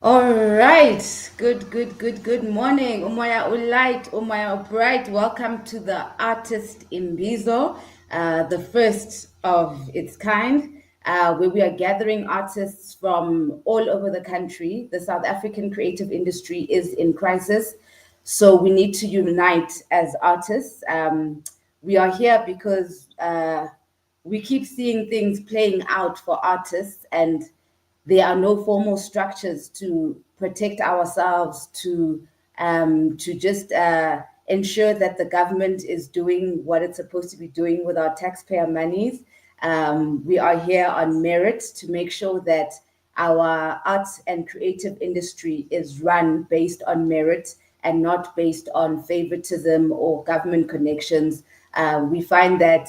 All right. Good morning. Umoya Ulight, Umoya Bright. Welcome to the Artist Imbizo, the first of its kind, where we are gathering artists from all over the country. The South African creative industry is in crisis, so we need to unite as artists. We are here because we keep seeing things playing out for artists, and there are no formal structures to protect ourselves, to just ensure that the government is doing what it's supposed to be doing with our taxpayer monies. We are here on merit to make sure that our arts and creative industry is run based on merit and not based on favoritism or government connections. We find that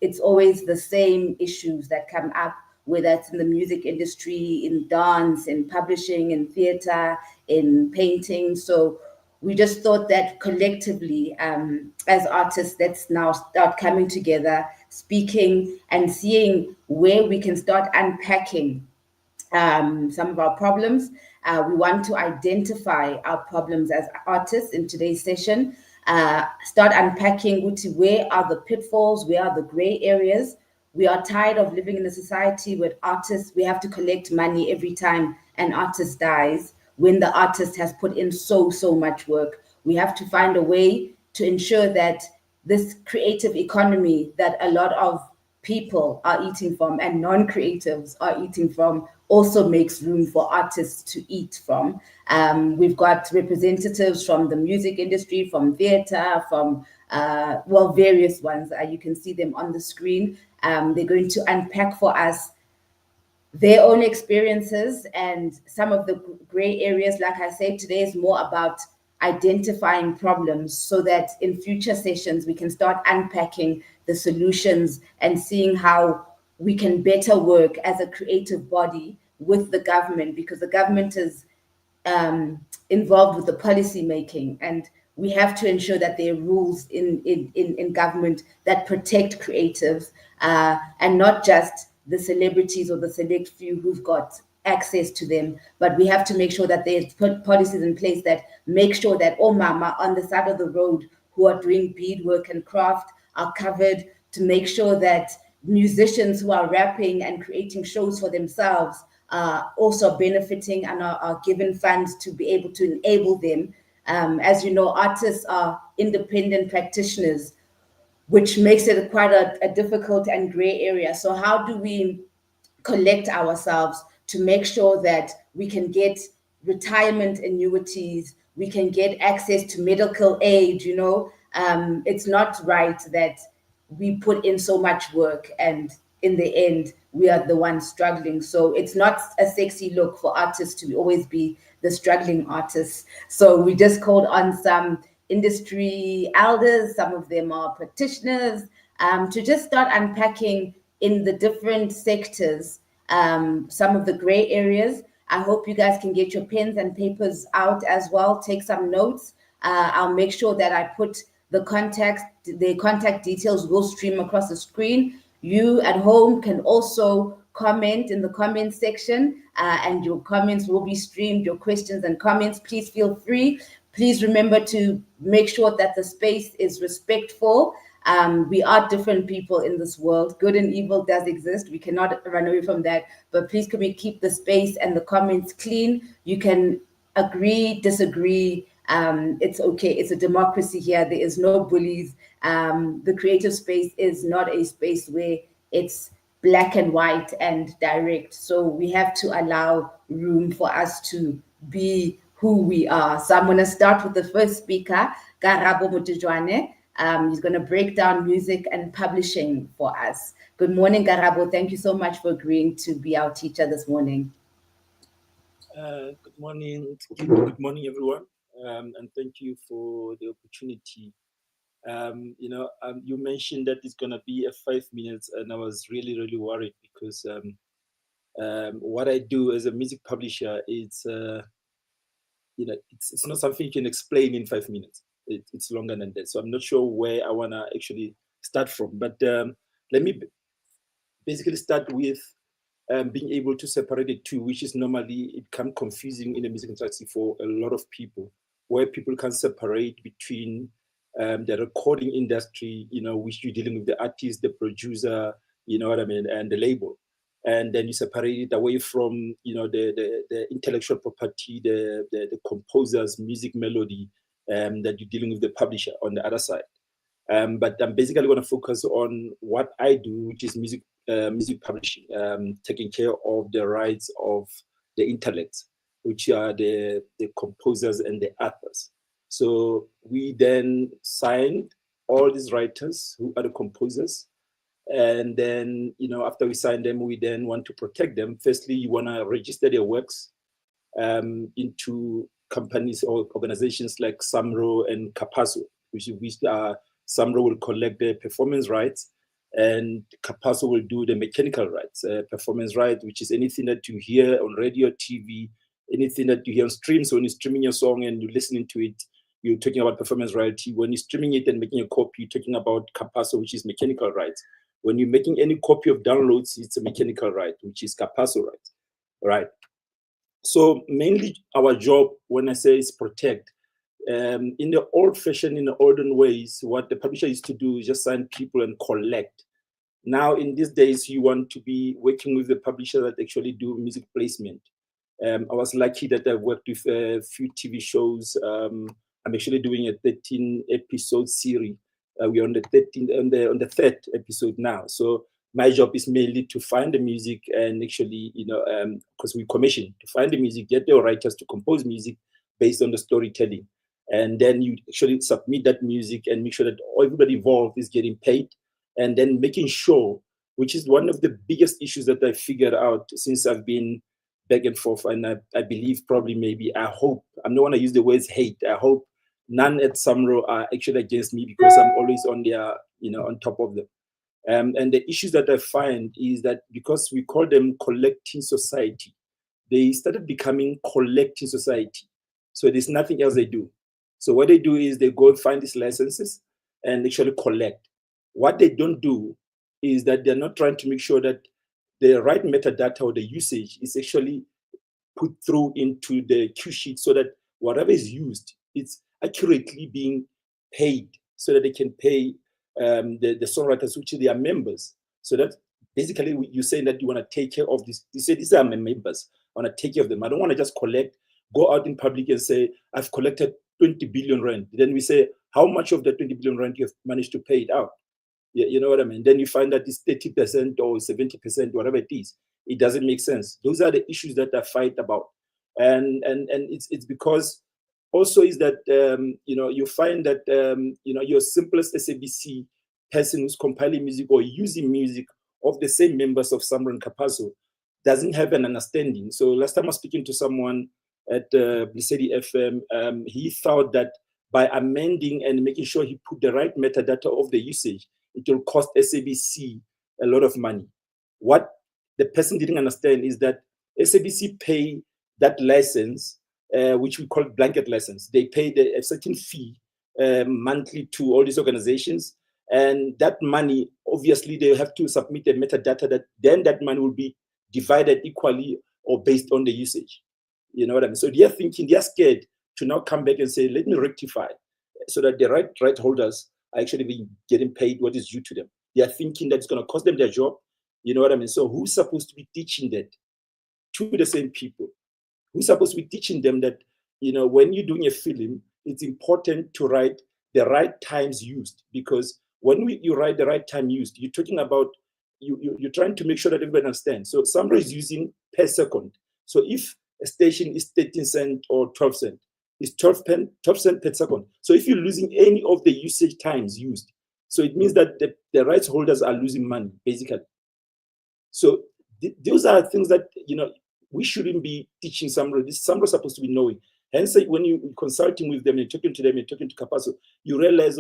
it's always the same issues that come up, whether it's in the music industry, in dance, in publishing, in theater, in painting. So we just thought that collectively, as artists, let's now start coming together, speaking, and seeing where we can start unpacking some of our problems. We want to identify our problems as artists in today's session. Start unpacking where are the pitfalls, where are the gray areas. We are tired of living in a society where artists, we have to collect money every time an artist dies, when the artist has put in so much work. We have to find a way to ensure that this creative economy that a lot of people are eating from and non-creatives are eating from also makes room for artists to eat from. We've got representatives from the music industry, from theater, from various ones. You can see them on the screen. They're going to unpack for us their own experiences and some of the gray areas. Like I said, today is more about identifying problems so that in future sessions we can start unpacking the solutions and seeing how we can better work as a creative body with the government, because the government is involved with the policy making, and we have to ensure that there are rules in government that protect creatives, and not just the celebrities or the select few who've got access to them. But we have to make sure that there's put policies in place that make sure that all mama on the side of the road who are doing beadwork and craft are covered, to make sure that musicians who are rapping and creating shows for themselves also benefiting and are given funds to be able to enable them. As you know, artists are independent practitioners, which makes it quite a difficult and gray area. So, how do we collect ourselves to make sure that we can get retirement annuities, we can get access to medical aid? It's not right that we put in so much work and in the end we are the ones struggling. So it's not a sexy look for artists to always be the struggling artists. So we just called on some industry elders, some of them are practitioners, to just start unpacking in the different sectors some of the gray areas. I hope you guys can get your pens and papers out as well, take some notes. I'll make sure that I put the contact details will stream across the screen. You at home can also comment in the comment section, and your comments will be streamed, your questions and comments. Please feel free. Please remember to make sure that the space is respectful. We are different people in this world. Good and evil does exist. We cannot run away from that. But please, can we keep the space and the comments clean? You can agree, disagree. It's okay. It's a democracy here. There is no bullies. The creative space is not a space where it's black and white and direct. So we have to allow room for us to be who we are. So I'm going to start with the first speaker, Karabo Mutujwane. He's going to break down music and publishing for us. Good morning, Karabo. Thank you so much for agreeing to be our teacher this morning. Good morning. Good morning, everyone, and thank you for the opportunity. You mentioned that it's gonna be a 5 minutes, and I was really worried because what I do as a music publisher, it's not something you can explain in 5 minutes. It's longer than that, so I'm not sure where I wanna actually start from. But let me basically start with being able to separate the two, which is normally it can confusing in the music industry for a lot of people, where people can separate between the recording industry, which you're dealing with the artist, the producer, you know what I mean, and the label. And then you separate it away from, the intellectual property, the composer's music melody, that you're dealing with the publisher on the other side. But I'm basically going to focus on what I do, which is music publishing, taking care of the rights of the intellects, which are the composers and the authors. So we then signed all these writers who are the composers. And then, after we sign them, we then want to protect them. Firstly, you want to register their works into companies or organizations like Samro and Capasso, which are Samro will collect the performance rights, and Capasso will do the mechanical rights, performance rights, which is anything that you hear on radio, TV, anything that you hear on stream. So when you're streaming your song and you're listening to it, you're talking about performance royalty. When you're streaming it and making a copy, you're talking about Capasso, which is mechanical rights. When you're making any copy of downloads, it's a mechanical right, which is Capasso rights, right? So mainly our job, when I say is protect, in the old-fashioned, in the olden ways, what the publisher used to do is just sign people and collect. Now, in these days, you want to be working with the publisher that actually do music placement. I was lucky that I worked with a few TV shows. I'm actually doing a 13-episode series. We're on the 13th, on the third episode now. So my job is mainly to find the music and actually, because we commission to find the music, get the writers to compose music based on the storytelling. And then you actually submit that music and make sure that everybody involved is getting paid. And then making sure, which is one of the biggest issues that I figured out since I've been back and forth. And I believe probably maybe, I hope, I'm not going to use the words hate. I hope none at Samro are actually against me because I'm always on their, on top of them. And the issues that I find is that because we call them collecting society, they started becoming collecting society. So there's nothing else they do. So what they do is they go and find these licenses and actually collect. What they don't do is that they're not trying to make sure that the right metadata or the usage is actually put through into the Q sheet so that whatever is used, it's accurately being paid so that they can pay the songwriters, which are their members. So that basically you're saying that you want to take care of this. You say, these are my members. I want to take care of them. I don't want to just collect, go out in public and say, I've collected 20 billion rand. Then we say, how much of the 20 billion rand you have managed to pay it out? You know what I mean? Then you find that it's 30% or 70%, whatever it is. It doesn't make sense. Those are the issues that I fight about. And it's because also is that, you find that, your simplest SABC person who's compiling music or using music of the same members of Samro and Capasso doesn't have an understanding. So last time I was speaking to someone at Blisedi FM, he thought that by amending and making sure he put the right metadata of the usage, it will cost SABC a lot of money. What the person didn't understand is that SABC pay that license, which we call blanket license. They pay a certain fee monthly to all these organizations. And that money, obviously, they have to submit the metadata that then that money will be divided equally or based on the usage. You know what I mean? So they're thinking, they're scared to now come back and say, let me rectify so that the right holders are actually getting paid what is due to them. They are thinking that it's going to cost them their job. You know what I mean? So who's supposed to be teaching that to the same people? Who's supposed to be teaching them that, when you're doing a film, it's important to write the right times used, because when you write the right time used, you're talking about, you're trying to make sure that everybody understands. So somebody is using per second. So if a station is 13 cents or 12 cents, it's 12 cents per second. So if you're losing any of the usage times used, so it means that the rights holders are losing money, basically. So those are things that, we shouldn't be teaching Samro. This Samro is supposed to be knowing. Hence, when you're consulting with them, you're talking to them, you're talking to Capasso, you realize,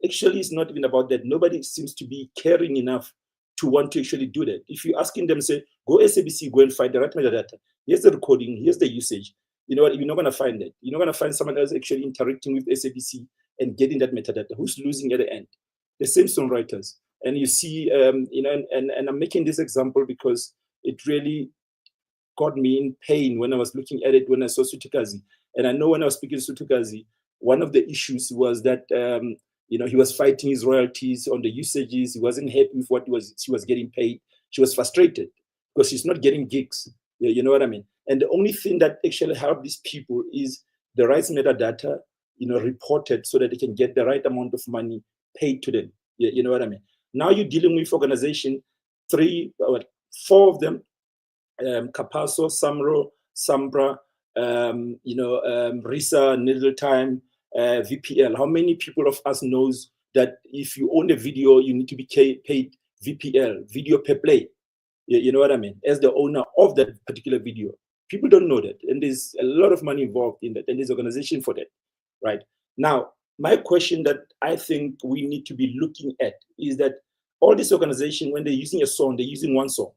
actually, it's not even about that. Nobody seems to be caring enough to want to actually do that. If you're asking them, say, go SABC, go and find the right metadata. Here's the recording, here's the usage. You know what? You're not going to find that. You're not going to find someone else actually interacting with SABC and getting that metadata. Who's losing at the end? The same songwriters. And you see, and I'm making this example because it really got me in pain when I was looking at it when I saw Sutukazi. And I know when I was speaking to Sutukazi, one of the issues was that he was fighting his royalties on the usages. He wasn't happy with what she was getting paid. She was frustrated because she's not getting gigs. You know what I mean? And the only thing that actually helped these people is the rights metadata, reported so that they can get the right amount of money paid to them. You know what I mean? Now you're dealing with organization, 4 of them, Capasso, Samro, Sambra, Risa, Needle Time, VPL. How many people of us knows that if you own a video, you need to be paid VPL, video per play? You know what I mean? As the owner of that particular video. People don't know that. And there's a lot of money involved in that. And there's organization for that, right? Now, my question that I think we need to be looking at is that all these organizations, when they're using a song, they're using one song,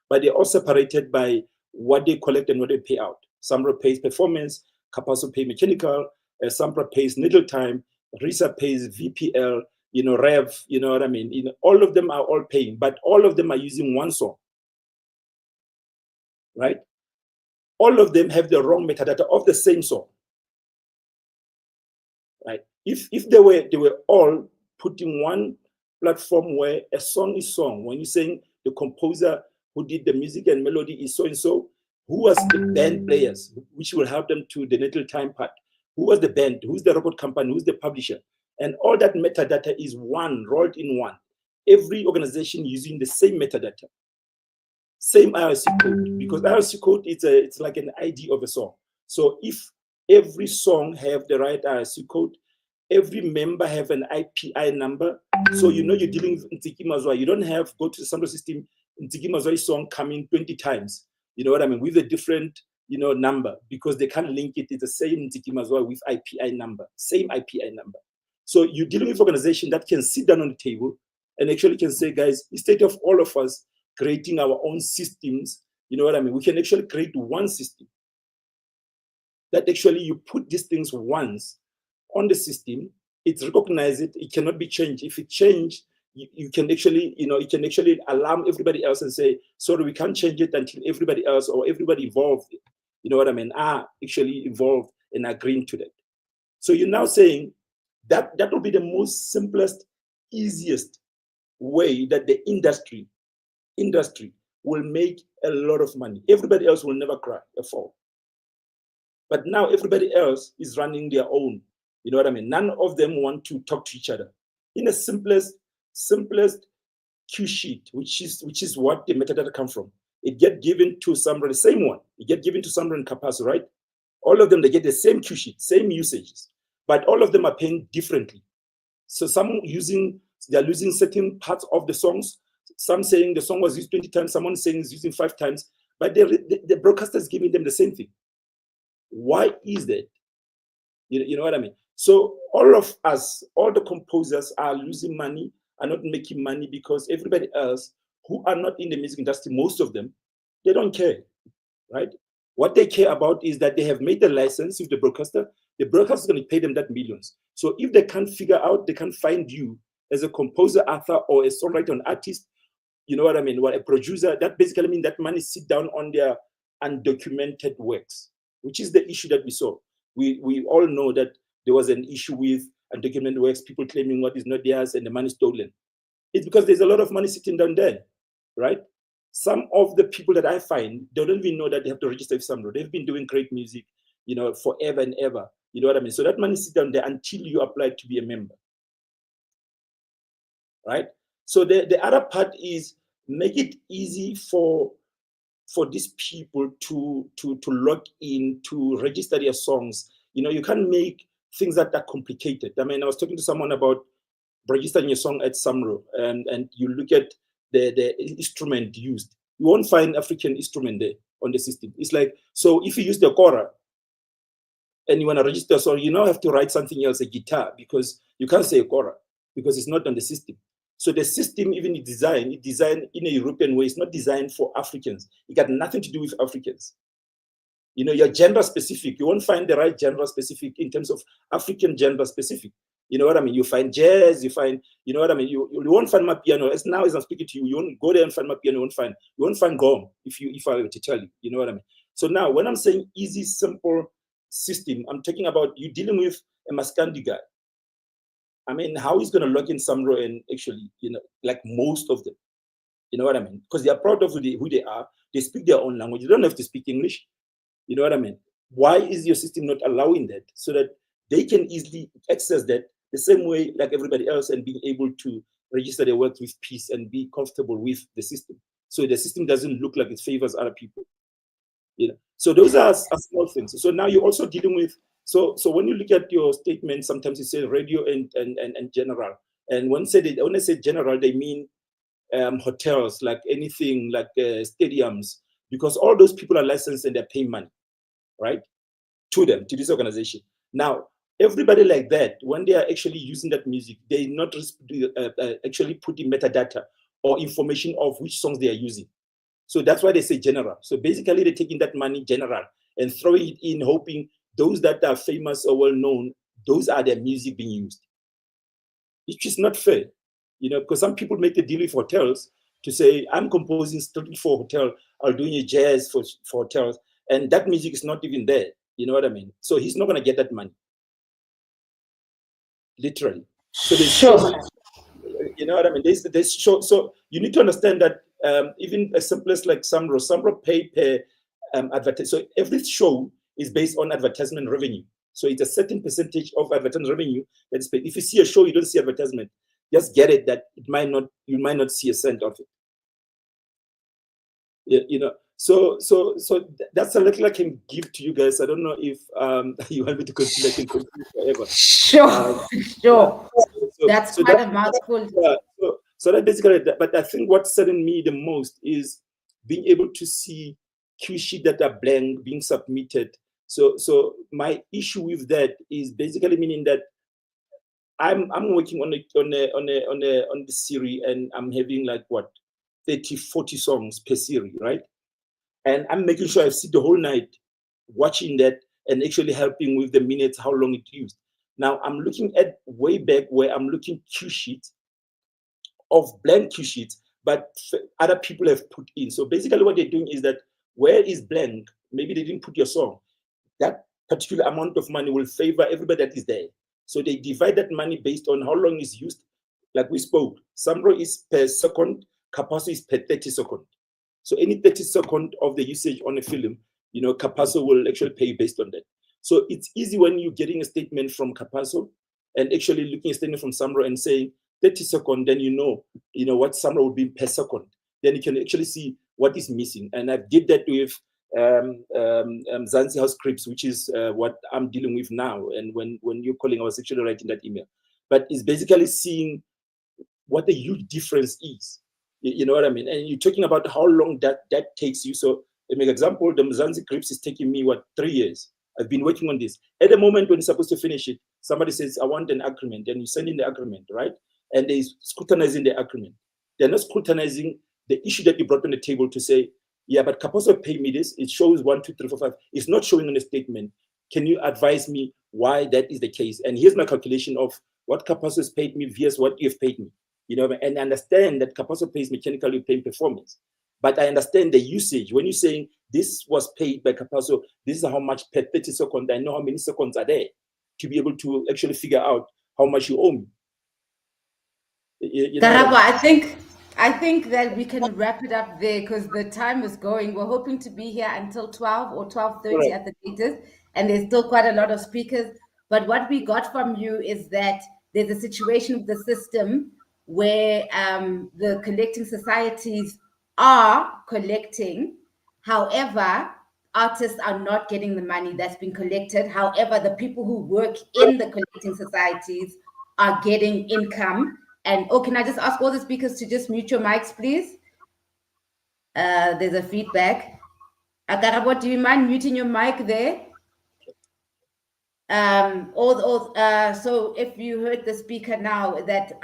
but they're all separated by what they collect and what they pay out. Samra pays performance, Capasso pays mechanical, Sampra pays needle time, Risa pays VPL, Rev, you know what I mean? All of them are all paying, but all of them are using one song, right? All of them have the wrong metadata of the same song, right? If they were all put in one platform where a song is song, when you're saying the composer who did the music and melody is so and so, who was the band players, which will help them to the natal time part, who was the band, who's the record company, who's the publisher, and all that metadata is one, rolled in one. Every organization using the same metadata, same IRC code, because IRC code it's like an ID of a song. So if every song have the right IRC code, every member have an IPI number, so you're dealing with Ntikimazwa. You don't have go to the sample system, Ntikimazwa song coming 20 times. You know what I mean? With a different number, because they can't link it. It's the same Ntikimazwa with IPI number, same IPI number. So you're dealing with an organization that can sit down on the table and actually can say, guys, instead of all of us creating our own systems, you know what I mean? We can actually create one system that actually you put these things once on the system, it's recognized, it cannot be changed. If it changed, you can actually, it can actually alarm everybody else and say, sorry, we can't change it until everybody else or everybody involved, you know what I mean, are actually involved and agreeing to that. So you're now saying that will be the most simplest, easiest way that the industry will make a lot of money. Everybody else will never cry or fall. But now everybody else is running their own. You know what I mean? None of them want to talk to each other. In the simplest Q sheet, which is what the metadata come from. It get given to somebody, the same one. It get given to somebody in Capasso, right? All of them, they get the same Q sheet, same usages, but all of them are paying differently. So they're losing certain parts of the songs. Some saying the song was used 20 times, someone saying it's using 5 times, but the broadcaster is giving them the same thing. Why is that? You know what I mean? So all of us, all the composers are losing money, are not making money because everybody else who are not in the music industry, most of them, they don't care, right? What they care about is that they have made the license with the broadcaster is going to pay them that millions. So if they can't figure out, they can't find you as a composer, author, or a songwriter, an artist, you know what I mean, or a producer, that basically means that money sit down on their undocumented works, which is the issue that we saw. We all know that there was an issue with undocumented works, people claiming what is not theirs and the money stolen. It's because there's a lot of money sitting down there, right? Some of the people that I find, they don't even know that they have to register with Samro. They've been doing great music, forever and ever. You know what I mean? So that money sits down there until you apply to be a member, right? So the other part is make it easy for these people to log in, to register their songs. You can't make things that are complicated. I mean, I was talking to someone about registering your song at Samro, and you look at the instrument used. You won't find African instrument there on the system. It's like, so if you use the kora and you want to register a song, you now have to write something else, a guitar, because you can't say a kora because it's not on the system. So the system, even it's designed in a European way. It's not designed for Africans. It got nothing to do with Africans. You're gender specific. You won't find the right gender specific in terms of African gender specific. You know what I mean? You find jazz, you find, you know what I mean? You won't find my piano. As now as I'm speaking to you, you won't go there and find my piano, you won't find gong if I were to tell you, you know what I mean? So now when I'm saying easy, simple system, I'm talking about you dealing with a Maskandi guy. I mean, how he's gonna log in Samro and actually, you know, like most of them, you know what I mean? Because they are proud of who they are, they speak their own language. You don't have to speak English. You know what I mean? Why is your system not allowing that so that they can easily access that the same way like everybody else and being able to register their work with peace and be comfortable with the system? So the system doesn't look like it favors other people. You know? So those are small things. So now you're also dealing with, so when you look at your statement, sometimes you say radio and general. And when I say general, they mean hotels, like anything like stadiums, because all those people are licensed and they're paying money, right, to them, to this organization. Now, everybody like that, when they are actually using that music, they not actually putting metadata or information of which songs they are using. So that's why they say general. So basically, they're taking that money general and throwing it in, hoping those that are famous or well known, those are their music being used. Which is not fair, you know, because some people make a deal with hotels to say, I'm composing strictly for hotel, or doing a jazz for hotels, and that music is not even there. You know what I mean? So he's not going to get that money, literally. So there's so much, you know what I mean? There's so you need to understand that even as simple as like Samro pay per advertise. So every show is based on advertisement revenue. So it's a certain percentage of advertisement revenue that's paid. If you see a show, you don't see advertisement. Just get it that you might not see a cent of it. You know, so that's a little I can give to you guys. I don't know if you want me to continue. I can continue forever. Sure, Yeah. sure. That's quite a mouthful. Yeah. So that basically, but I think what's saddened me the most is being able to see cue sheet that are blank being submitted. So my issue with that is basically meaning that I'm working on the series and I'm having like what 30, 40 songs per series, right? And I'm making sure I sit the whole night watching that and actually helping with the minutes, how long it used. Now I'm looking at way back where I'm looking cue sheets of blank cue sheets, but other people have put in. So basically what they're doing is that where is blank, maybe they didn't put your song, that particular amount of money will favor everybody that is there. So they divide that money based on how long is used. Like we spoke, Samro is per second, Capasso is per 30 seconds. So any 30 second of the usage on a film, you know, Capasso will actually pay based on that. So it's easy when you're getting a statement from Capasso and actually looking at a statement from Samro and saying 30 seconds, then you know what Samro would be per second. Then you can actually see what is missing. And I did that with Zanzi House Scripts, which is what I'm dealing with now. And when you're calling, I was actually writing that email. But it's basically seeing what the huge difference is. You know what I mean? And you're talking about how long that takes you. So, to make example, the Mzansi Grips is taking me, 3 years. I've been working on this. At the moment when you're supposed to finish it, somebody says, I want an agreement. And you send in the agreement, right? And they're scrutinizing the agreement. They're not scrutinizing the issue that you brought on the table to say, yeah, but Kaposo paid me this. It shows 1, 2, 3, 4, 5. It's not showing on the statement. Can you advise me why that is the case? And here's my calculation of what Kaposo has paid me versus what you've paid me. You know, and I understand that Kaposo pays mechanically paying performance. But I understand the usage. When you're saying this was paid by Kaposo, this is how much per 30 seconds. I know how many seconds are there to be able to actually figure out how much you owe me. You know Karabo, I think that we can wrap it up there because the time is going. We're hoping to be here until 12 or 12:30 Right. at the latest, and there's still quite a lot of speakers. But what we got from you is that there's a situation with the system where the collecting societies are collecting. However, artists are not getting the money that's been collected. However, the people who work in the collecting societies are getting income. And can I just ask all the speakers to just mute your mics, please? There's a feedback. Akarabo, do you mind muting your mic there? So if you heard the speaker now, that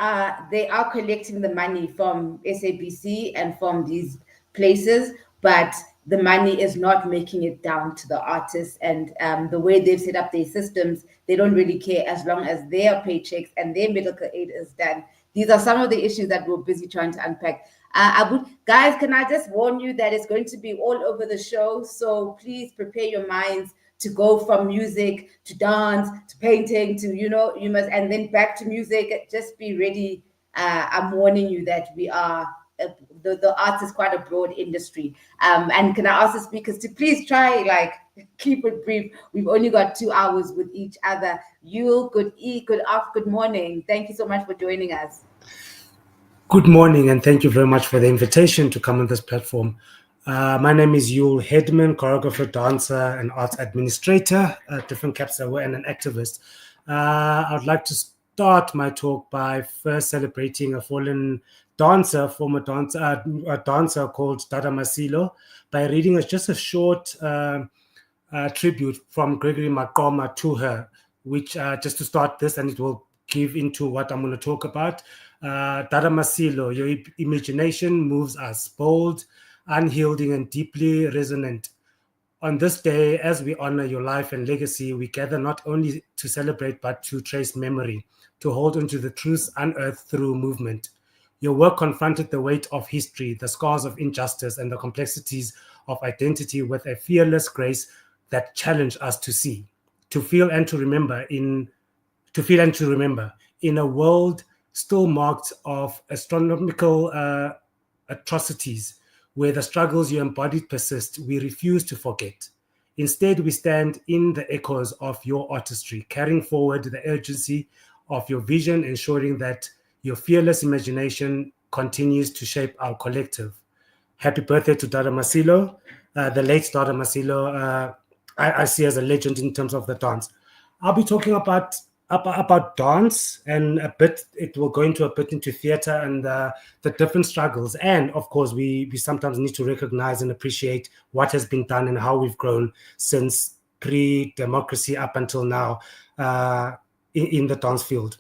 they are collecting the money from SABC and from these places, but the money is not making it down to the artists, and the way they've set up their systems, they don't really care as long as their paychecks and their medical aid is done. These are some of the issues that we're busy trying to unpack. Guys, can I just warn you that it's going to be all over the show, so please prepare your minds to go from music to dance to painting to, you must, and then back to music. Just be ready. I'm warning you that we are the arts is quite a broad industry. And can I ask the speakers to please try like keep it brief? We've only got 2 hours with each other. You good morning. Thank you so much for joining us. Good morning, and thank you very much for the invitation to come on this platform. My name is Yul Hedman, choreographer, dancer, and arts administrator, different caps I wear, and an activist. I'd like to start my talk by first celebrating a fallen dancer, former dancer, a dancer called Dada Masilo, by reading just a short tribute from Gregory Maqoma to her, which just to start this, and it will give into what I'm going to talk about. Dada Masilo, your imagination moves us, bold, unyielding, and deeply resonant. On this day, as we honor your life and legacy, we gather not only to celebrate, but to trace memory, to hold onto the truths unearthed through movement. Your work confronted the weight of history, the scars of injustice, and the complexities of identity with a fearless grace that challenged us to see, to feel and to remember in a world still marked of astronomical atrocities, where the struggles you embodied persist. We refuse to forget. Instead, we stand in the echoes of your artistry, carrying forward the urgency of your vision, ensuring that your fearless imagination continues to shape our collective. Happy birthday to Dada Masilo, the late Dada Masilo. I see as a legend in terms of the dance. I'll be talking about dance, and a bit it will go into a bit into theater and the different struggles, and of course we sometimes need to recognize and appreciate what has been done and how we've grown since pre-democracy up until now in the dance field.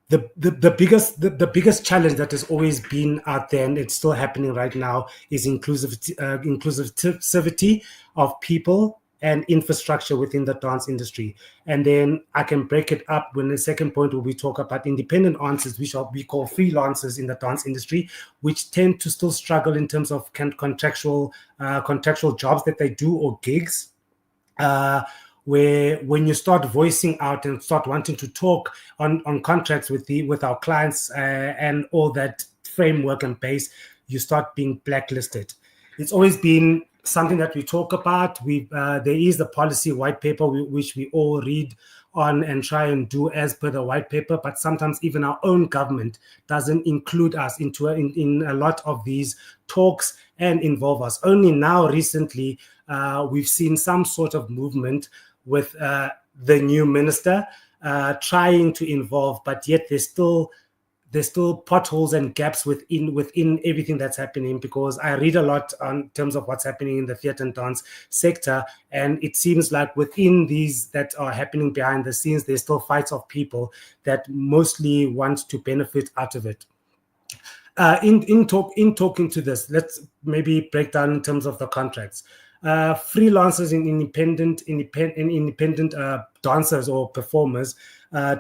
The biggest challenge that has always been out there, and it's still happening right now, is inclusivity of people and infrastructure within the dance industry. And then I can break it up when the second point will be talk about independent dancers, which we call freelancers in the dance industry, which tend to still struggle in terms of contractual jobs that they do, or gigs. Where when you start voicing out and start wanting to talk on contracts with our clients and all that framework and base, you start being blacklisted. It's always been something that we talk about. There is the policy white paper which we all read on and try and do as per the white paper, but sometimes even our own government doesn't include us in a lot of these talks and involve us. Only now recently we've seen some sort of movement with the new minister trying to involve, but yet there's still potholes and gaps within everything that's happening, because I read a lot on terms of what's happening in the theater and dance sector, and it seems like within these that are happening behind the scenes, there's still fights of people that mostly want to benefit out of it. In talking to this, let's maybe break down in terms of the contracts. Freelancers and independent dancers or performers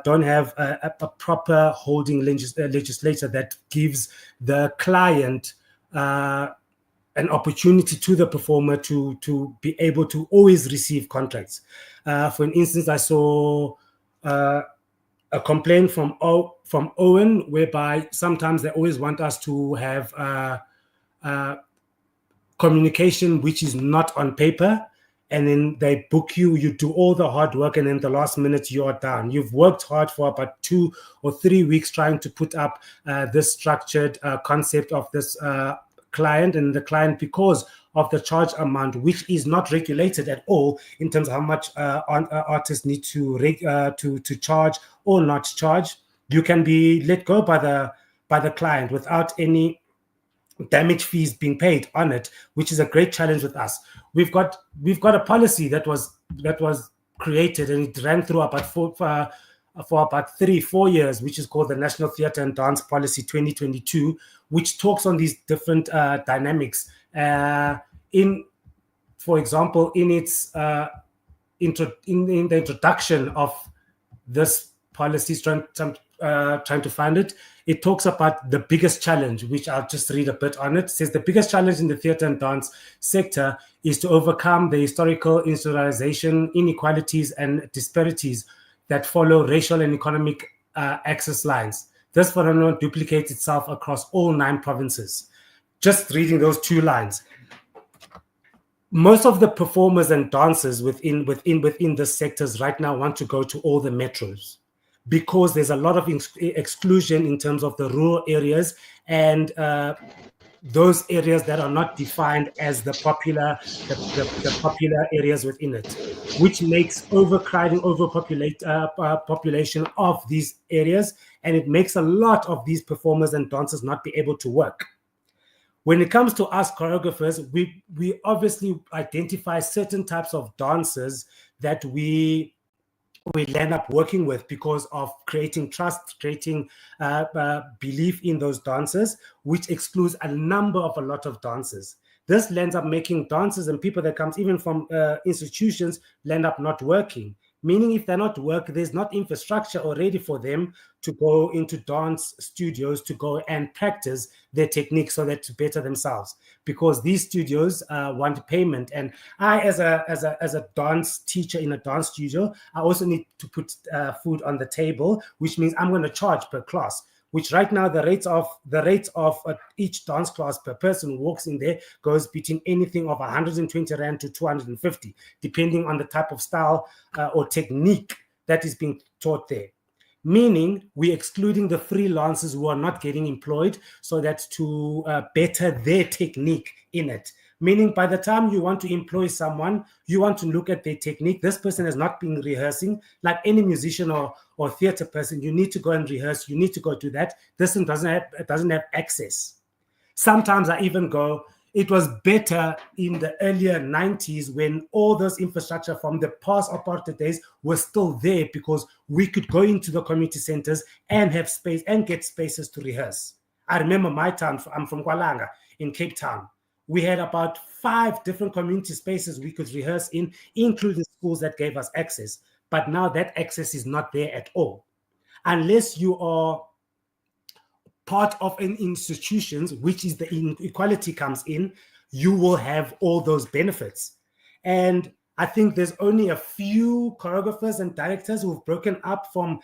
don't have a proper holding legislator that gives the client an opportunity to the performer to be able to always receive contracts. For instance, I saw a complaint from Owen, whereby sometimes they always want us to have communication which is not on paper, and then they book you do all the hard work, and then the last minute you are down. You've worked hard for about 2 or 3 weeks trying to put up this structured concept of this client, and the client, because of the charge amount, which is not regulated at all in terms of how much artists need to charge or not charge, you can be let go by the client without any damage fees being paid on it, which is a great challenge with us. We've got a policy that was created, and it ran through about for about 3-4 years, which is called the National Theatre and Dance Policy 2022, which talks on these different dynamics for example, in its in the introduction of this policy, trying to fund it, it talks about the biggest challenge, which I'll just read a bit on it. It says the biggest challenge in the theatre and dance sector is to overcome the historical institutionalization, inequalities, and disparities that follow racial and economic access lines. This phenomenon duplicates itself across all 9 provinces. Just reading those 2 lines. Most of the performers and dancers within the sectors right now want to go to all the metros because there's a lot of exclusion in terms of the rural areas and those areas that are not defined as the popular areas within it, which makes population of these areas, and it makes a lot of these performers and dancers not be able to work. When it comes to us choreographers, we obviously identify certain types of dancers that we end up working with because of creating trust, creating belief in those dancers, which excludes a lot of dancers. This ends up making dancers and people that comes even from institutions end up not working. Meaning if they're not working, there's not infrastructure already for them to go into dance studios to go and practice their technique so that to better themselves. Because these studios want payment. And I, as a dance teacher in a dance studio, I also need to put food on the table, which means I'm going to charge per class. Which right now the rates of each dance class per person who walks in there goes between anything of 120 Rand to 250, depending on the type of style or technique that is being taught there. Meaning we're excluding the freelancers who are not getting employed so that to better their technique in it. Meaning by the time you want to employ someone, you want to look at their technique. This person has not been rehearsing. Like any musician or theater person, you need to go and rehearse. You need to go do that. This one doesn't have access. Sometimes I even go, it was better in the earlier 90s when all those infrastructure from the past apartheid days were still there because we could go into the community centers and have space and get spaces to rehearse. I remember my town, I'm from Kwalanga in Cape Town. We had about 5 different community spaces we could rehearse in, including schools that gave us access. But now that access is not there at all. Unless you are part of an institutions, which is the inequality comes in, you will have all those benefits. And I think there's only a few choreographers and directors who've broken up from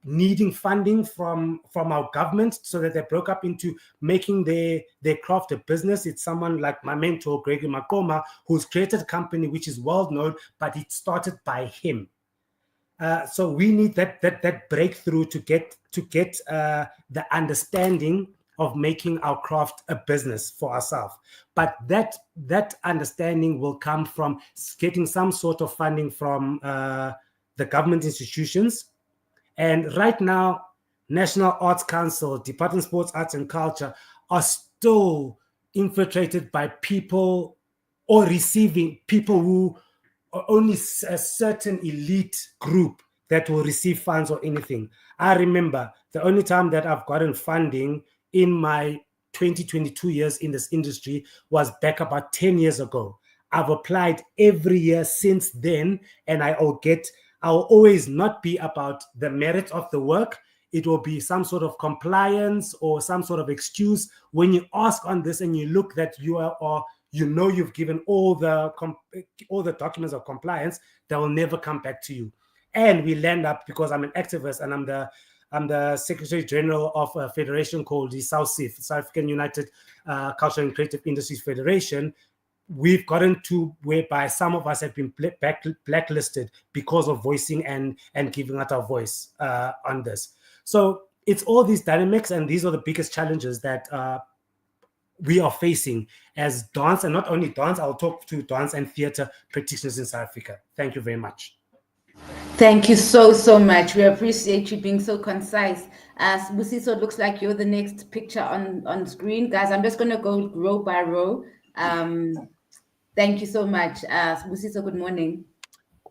needing funding from our government so that they broke up into making their craft a business. It's someone like my mentor, Gregory Makoma, who's created a company which is well known, but it started by him. So we need that breakthrough to get the understanding of making our craft a business for ourselves. But that understanding will come from getting some sort of funding from the government institutions. And right now, National Arts Council, Department of Sports, Arts and Culture are still infiltrated by people or receiving people who are only a certain elite group that will receive funds or anything. I remember the only time that I've gotten funding in my 22 years in this industry was back about 10 years ago. I've applied every year since then, and I'll always not be about the merit of the work. It will be some sort of compliance or some sort of excuse. When you ask on this and you look that you've given all the documents of compliance, they will never come back to you. And we land up, because I'm an activist and I'm the Secretary General of a federation called the South African United Cultural and Creative Industries Federation. We've gotten to whereby some of us have been blacklisted because of voicing and giving out our voice on this. So it's all these dynamics, and these are the biggest challenges that we are facing as dance, and not only dance. I'll talk to dance and theater practitioners in South Africa. Thank you very much. Thank you so much. We appreciate you being so concise. Busiso, it looks like you're the next picture on screen. Guys, I'm just going to go row by row. Thank you so much. Busiso, good morning.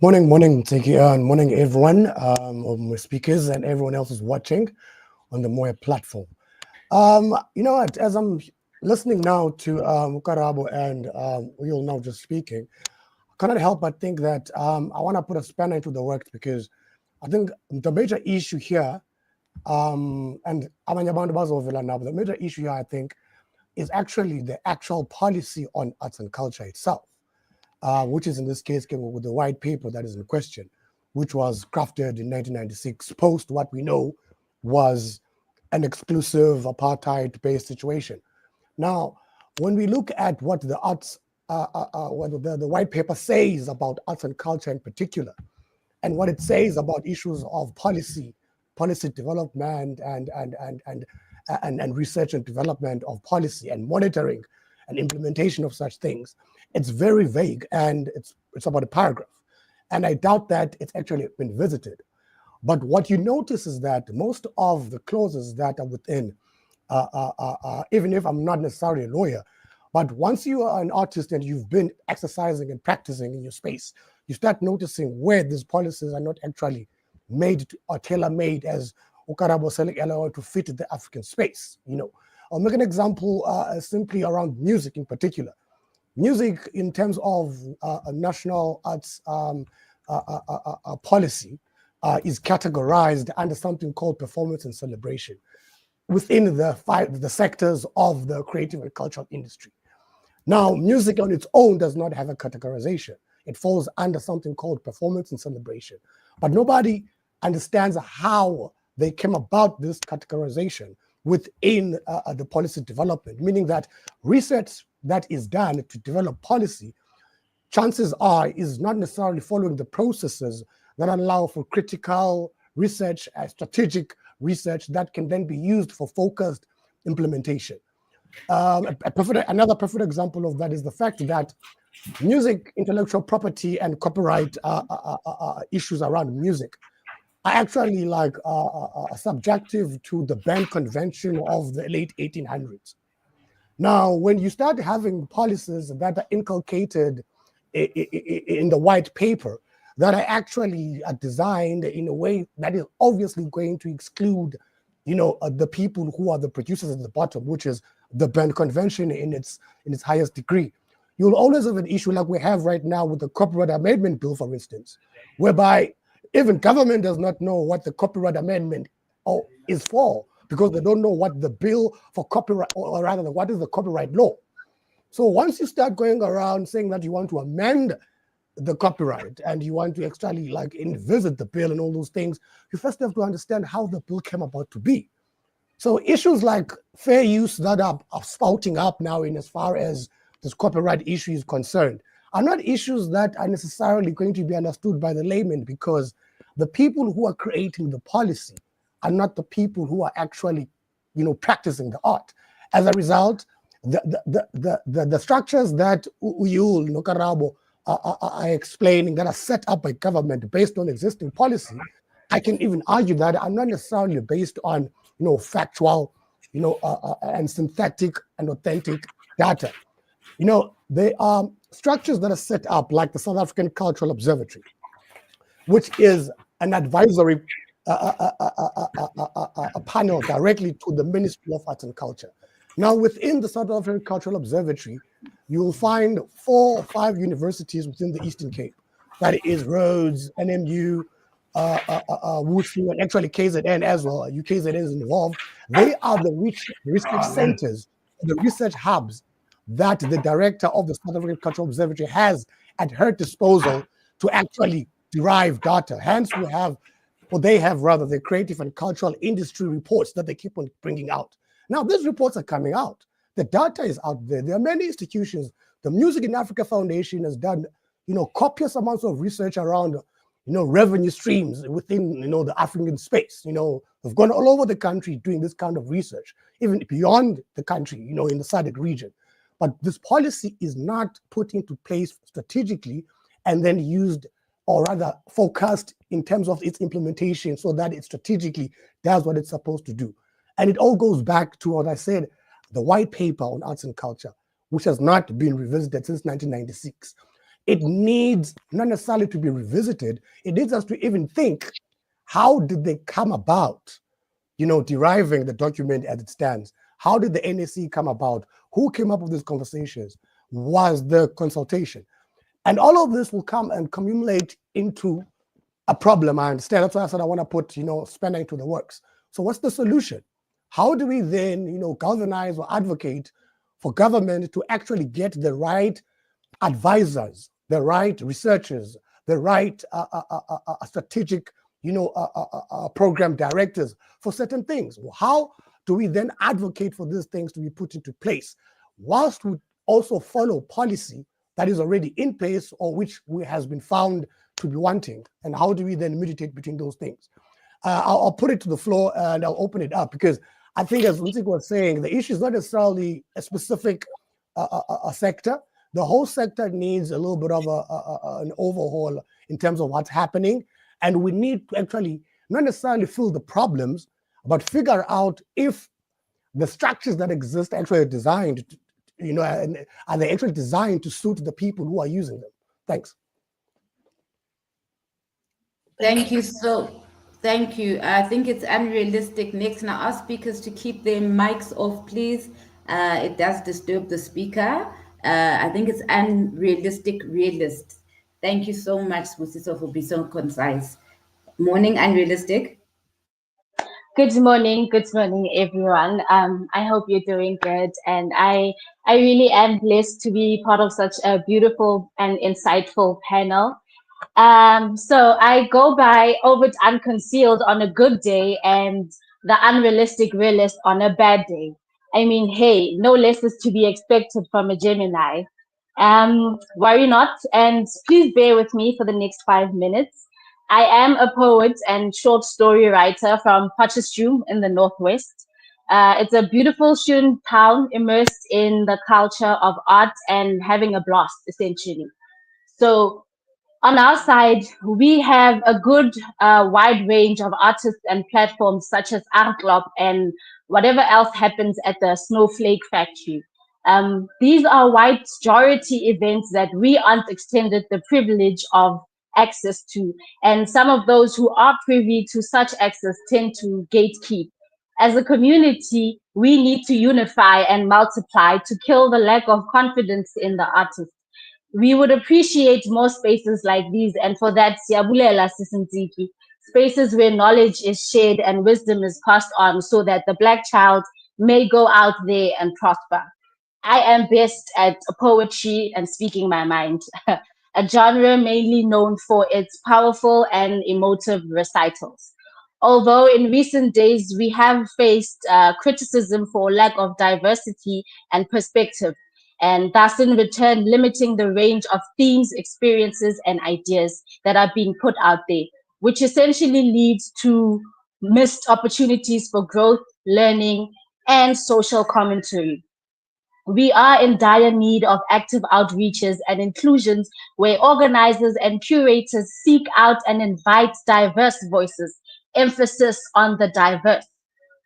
Morning. Thank you. And morning, everyone, of my speakers and everyone else who's watching on the Moya platform. You know what, as I'm listening now to Karabo and you'll now just speaking, I cannot help but think that I want to put a spanner into the works because I think the major issue here, and the major issue here, I think, is actually the actual policy on arts and culture itself, which is in this case with the white paper that is in question, which was crafted in 1996, post what we know was an exclusive apartheid-based situation. Now, when we look at what the arts, what the white paper says about arts and culture in particular, and what it says about issues of policy development, and research and development of policy and monitoring and implementation of such things, it's very vague, and it's about a paragraph. And I doubt that it's actually been visited. But what you notice is that most of the clauses that are within, even if I'm not necessarily a lawyer, but once you are an artist and you've been exercising and practicing in your space, you start noticing where these policies are not actually made or tailor-made as Ukarabo Selek to fit the African space. I'll make an example simply around music in particular. Music, in terms of a national arts policy, is categorized under something called performance and celebration within the sectors of the creative and cultural industry. Now, music on its own does not have a categorization. It falls under something called performance and celebration. But nobody understands how they came about this categorization within the policy development, meaning that research that is done to develop policy, chances are, is not necessarily following the processes that allow for critical research, strategic research that can then be used for focused implementation. Another perfect example of that is the fact that music, intellectual property, and copyright issues around music are actually subjective to the Berne Convention of the late 1800s. Now, when you start having policies that are inculcated in the white paper that are actually designed in a way that is obviously going to exclude, the people who are the producers at the bottom, which is the Berne Convention in its highest degree, you'll always have an issue like we have right now with the Copyright Amendment Bill, for instance, whereby even government does not know what the Copyright Amendment is for, because they don't know what the bill for copyright, or rather, what is the copyright law. So once you start going around saying that you want to amend the copyright and you want to actually visit the bill and all those things, you first have to understand how the bill came about to be. So issues like fair use that are spouting up now in as far as this copyright issue is concerned are not issues that are necessarily going to be understood by the layman, because the people who are creating the policy are not the people who are actually, practicing the art. As a result, the structures that Uyul, Nokarabo are explaining that are set up by government based on existing policy, I can even argue that are not necessarily based on, factual, and synthetic and authentic data. They are structures that are set up like the South African Cultural Observatory, which is an advisory a panel directly to the Ministry of Arts and Culture. Now, within the South African Cultural Observatory, you will find 4 or 5 universities within the Eastern Cape. That is Rhodes, NMU, Wusu, and actually KZN as well. UKZN is involved. They are the research centers, the research hubs that the director of the South African Cultural Observatory has at her disposal to actually derive data. Hence, they have the creative and cultural industry reports that they keep on bringing out. Now, these reports are coming out. The data is out there. There are many institutions. The Music in Africa Foundation has done, copious amounts of research around, revenue streams within, the African space. They've gone all over the country doing this kind of research, even beyond the country, in the SADC region. But this policy is not put into place strategically and then used, or rather focused in terms of its implementation so that it strategically does what it's supposed to do. And it all goes back to what I said, the white paper on arts and culture, which has not been revisited since 1996. It needs not necessarily to be revisited. It needs us to even think, how did they come about, deriving the document as it stands? How did the NSC come about? who came up with these conversations was the consultation. And all of this will come and accumulate into a problem. I understand. That's why I said I want to put, spanner into the works. So what's the solution? How do we then, galvanize or advocate for government to actually get the right advisors, the right researchers, the right strategic, program directors for certain things? How do we then advocate for these things to be put into place, whilst we also follow policy that is already in place or which has been found to be wanting? And how do we then mediate between those things? I'll put it to the floor and I'll open it up, because I think, as Lutik was saying, the issue is not necessarily a specific a sector. The whole sector needs a little bit of an overhaul in terms of what's happening. And we need to actually not necessarily fill the problems, but figure out if the structures that exist actually are designed, and are they actually designed to suit the people who are using them? Thanks. Thank you. I think it's unrealistic. Next, now ask speakers to keep their mics off, please. It does disturb the speaker. I think it's unrealistic realist. Thank you so much, Busiso, for being so concise. Morning, unrealistic. Good morning, everyone. I hope you're doing good, and I really am blessed to be part of such a beautiful and insightful panel. So I go by Overt Unconcealed on a good day and the Unrealistic Realist on a bad day. I mean, hey, no less is to be expected from a Gemini. Worry not, and please bear with me for the next 5 minutes. I am a poet and short story writer from Potchefstroom in the Northwest. It's a beautiful student town immersed in the culture of art and having a blast, essentially. So on our side, we have a good wide range of artists and platforms such as Artlop and whatever else happens at the Snowflake Factory. These are white majority events that we aren't extended the privilege of access to, and some of those who are privy to such access tend to gatekeep. As a community, we need to unify and multiply to kill the lack of confidence in the artist. We would appreciate more spaces like these, and for that, siyabulela Sisintiki, spaces where knowledge is shared and wisdom is passed on so that the Black child may go out there and prosper. I am best at poetry and speaking my mind, a genre mainly known for its powerful and emotive recitals. Although in recent days we have faced criticism for lack of diversity and perspective, and thus in return limiting the range of themes, experiences, and ideas that are being put out there, which essentially leads to missed opportunities for growth, learning, and social commentary. We are in dire need of active outreaches and inclusions where organizers and curators seek out and invite diverse voices, emphasis on the diverse,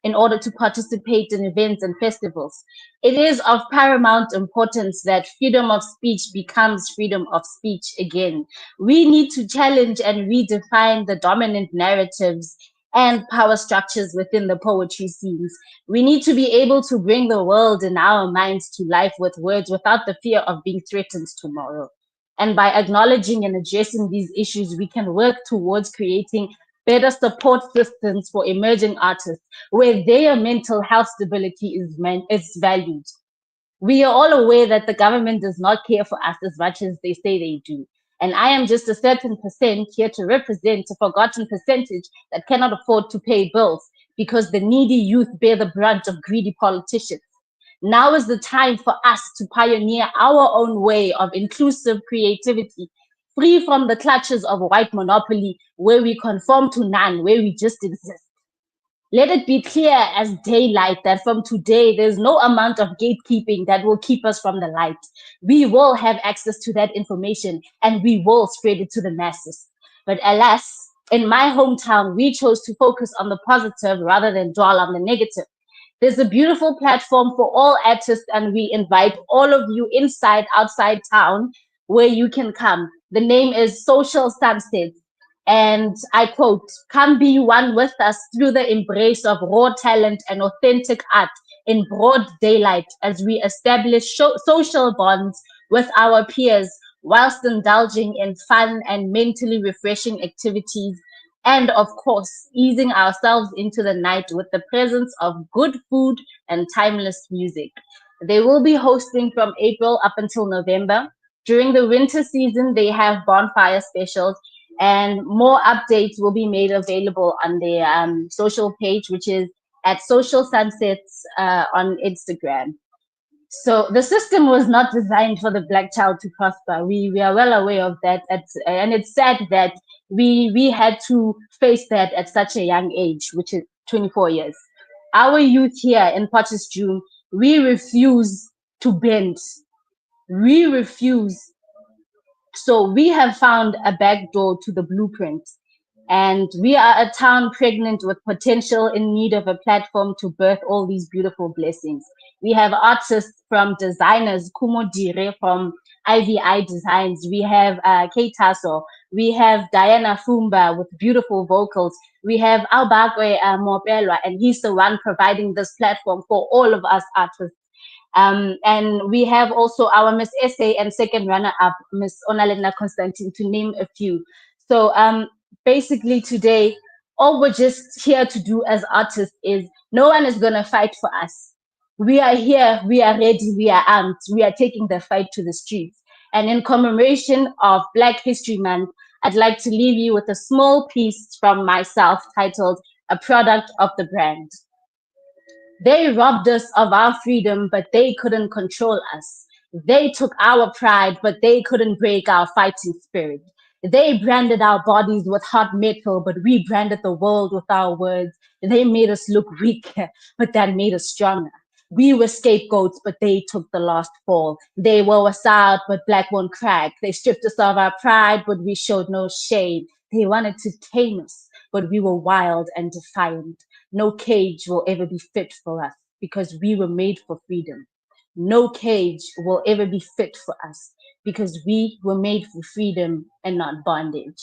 in order to participate in events and festivals. It is of paramount importance that freedom of speech becomes freedom of speech again. We need to challenge and redefine the dominant narratives and power structures within the poetry scenes. We need to be able to bring the world in our minds to life with words without the fear of being threatened tomorrow. And by acknowledging and addressing these issues, we can work towards creating better support systems for emerging artists where their mental health stability is valued. We are all aware that the government does not care for us as much as they say they do. And I am just a certain percent here to represent a forgotten percentage that cannot afford to pay bills because the needy youth bear the brunt of greedy politicians. Now is the time for us to pioneer our own way of inclusive creativity, free from the clutches of white monopoly, where we conform to none, where we just exist. Let it be clear as daylight that from today, there's no amount of gatekeeping that will keep us from the light. We will have access to that information and we will spread it to the masses. But alas, in my hometown, we chose to focus on the positive rather than dwell on the negative. There's a beautiful platform for all artists, and we invite all of you inside, outside town, where you can come. The name is Social Sunset. And I quote, come be one with us through the embrace of raw talent and authentic art in broad daylight as we establish social bonds with our peers whilst indulging in fun and mentally refreshing activities, and of course, easing ourselves into the night with the presence of good food and timeless music. They will be hosting from April up until November. During the winter season, they have bonfire specials, and more updates will be made available on their social page, which is at Social Sunsets on Instagram. So the system was not designed for the black child to prosper. We are well aware of that, and it's sad that we had to face that at such a young age, which is 24 years. Our youth here in Potchefstroom, we refuse to bend. We refuse. So we have found a back door to the blueprint. And we are a town pregnant with potential in need of a platform to birth all these beautiful blessings. We have artists from designers, Kumo Dire from IVI Designs. We have Kate Tasso. We have Diana Fumba with beautiful vocals. We have Albakwe Mopelwa, and he's the one providing this platform for all of us artists. And we have also our Miss SA and second runner-up, Miss Onalena Constantine, to name a few. So basically today, all we're just here to do as artists is no one is going to fight for us. We are here, we are ready, we are armed, we are taking the fight to the streets. And in commemoration of Black History Month, I'd like to leave you with a small piece from myself titled A Product of the Brand. They robbed us of our freedom, but they couldn't control us. They took our pride, but they couldn't break our fighting spirit. They branded our bodies with hot metal, but we branded the world with our words. They made us look weak, but that made us stronger. We were scapegoats, but they took the last fall. They wore us out, but black won't crack. They stripped us of our pride, but we showed no shame. They wanted to tame us, but we were wild and defiant. No cage will ever be fit for us because we were made for freedom. No cage will ever be fit for us because we were made for freedom and not bondage.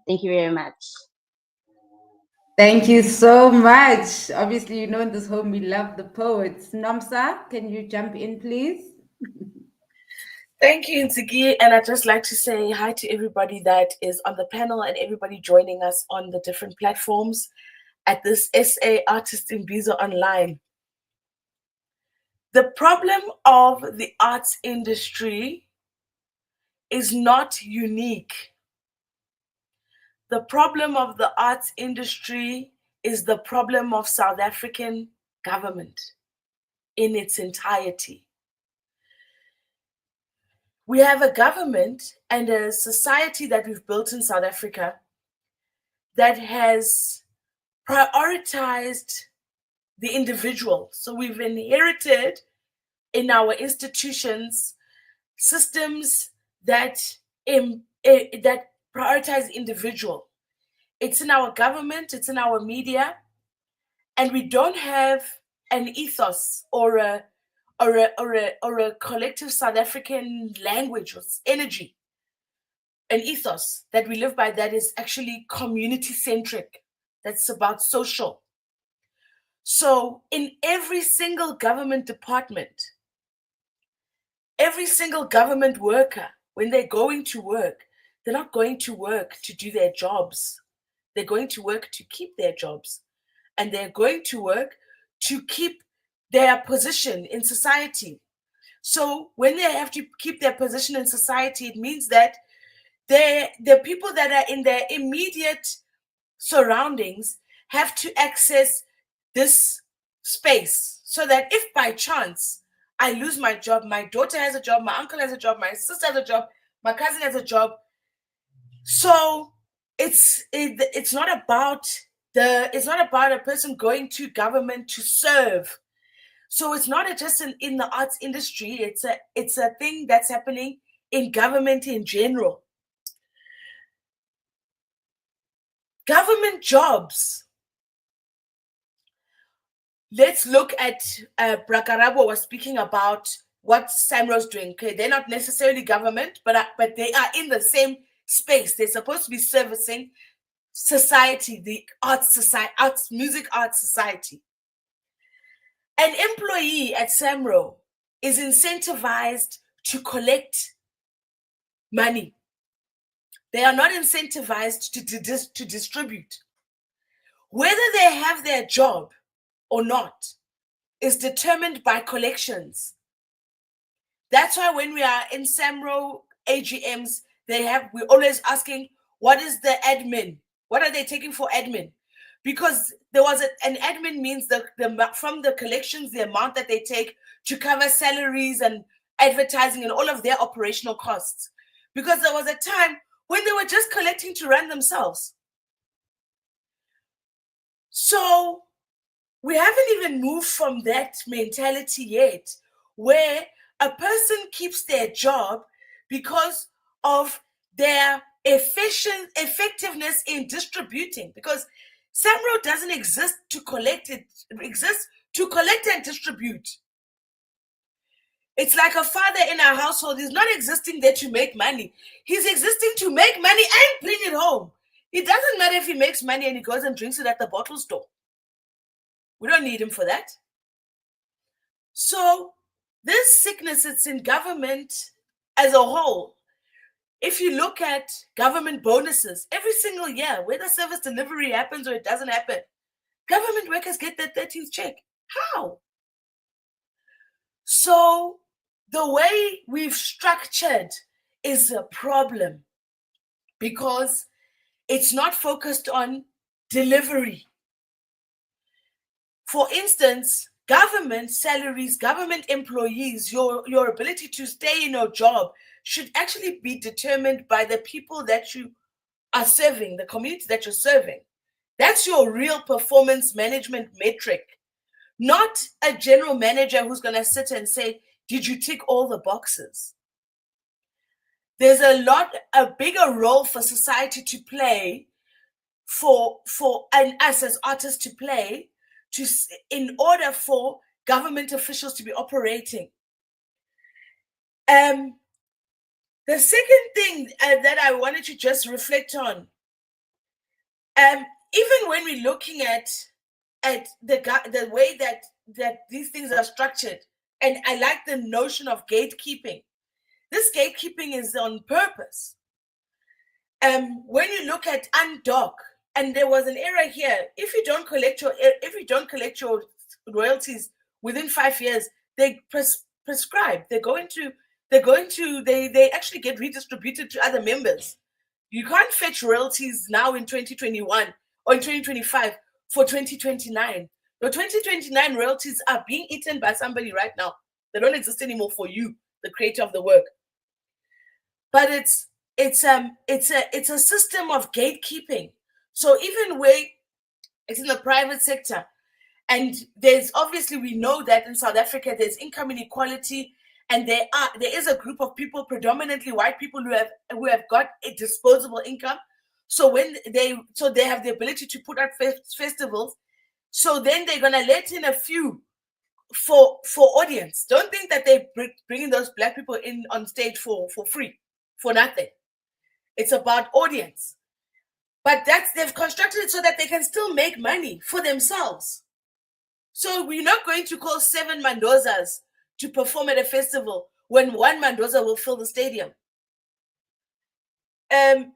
Thank you very much. Thank you so much. Obviously, you know in this home we love the poets. Nomsa, can you jump in, please? Thank you, Ntigi. And I'd just like to say hi to everybody that is on the panel and everybody joining us on the different platforms at this SA Artist Imbizo Online. The problem of the arts industry is not unique. The problem of the arts industry is the problem of South African government in its entirety. We have a government and a society that we've built in South Africa that has prioritized the individual. So we've inherited in our institutions systems that prioritize individual. It's in our government, it's in our media, and we don't have an ethos or a collective South African language or energy, an ethos that we live by that is actually community-centric, that's about social. So in every single government department, every single government worker, when they're going to work, they're not going to work to do their jobs. They're going to work to keep their jobs. And they're going to work to keep their position in society. So when they have to keep their position in society, it means that the people that are in their immediate surroundings have to access this space so that if by chance I lose my job, my daughter has a job, my uncle has a job, my sister has a job, my cousin has a job. So it's not about a person going to government to serve. So it's not just in the arts industry, it's a thing that's happening in government in general. Government jobs. Let's look at Brakarabo was speaking about what SAMRO's doing. Okay, they're not necessarily government, but they are in the same space. They're supposed to be servicing society, the arts society, music arts society. An employee at SAMRO is incentivized to collect money. They are not incentivized to distribute. Whether they have their job or not is determined by collections. That's why when we are in SAMRO AGMs, we're always asking, what is the admin? What are they taking for admin? Because there was an admin means from the collections, the amount that they take to cover salaries and advertising and all of their operational costs. Because there was a time when they were just collecting to run themselves. So we haven't even moved from that mentality yet, where a person keeps their job because of their effectiveness in distributing. Because SAMRO doesn't exist to collect, it exists to collect and distribute. It's like a father in our household. He's not existing there to make money. He's existing to make money and bring it home. It doesn't matter if he makes money and he goes and drinks it at the bottle store. We don't need him for that. So this sickness, it's in government as a whole. If you look at government bonuses, every single year, whether service delivery happens or it doesn't happen, government workers get their 13th check. How? So the way we've structured is a problem because it's not focused on delivery. For instance, government salaries, government employees, your ability to stay in your job should actually be determined by the people that you are serving, the community that you're serving. That's your real performance management metric, not a general manager who's going to sit and say, did you tick all the boxes? There's a bigger role for society to play, and us as artists to play, in order for government officials to be operating. The second thing that I wanted to just reflect on, even when we're looking at the way that these things are structured, and I like the notion of gatekeeping. This gatekeeping is on purpose. When you look at undock, and there was an error here, if you don't collect your royalties within 5 years, they prescribe. They actually get redistributed to other members. You can't fetch royalties now in 2021 or in 2025 for 2029. The 2029 royalties are being eaten by somebody right now. They don't exist anymore for you, the creator of the work. But it's a system of gatekeeping. So even where it's in the private sector, and there's obviously, we know that in South Africa there's income inequality, and there is a group of people, predominantly white people, who have got a disposable income. So they have the ability to put out festivals. So then they're gonna let in a few for audience. Don't think that they bringing those black people in on stage for free, for nothing. It's about audience. But they've constructed it so that they can still make money for themselves. So we're not going to call 7 Mandozas to perform at a festival when 1 Mandoza will fill the stadium. And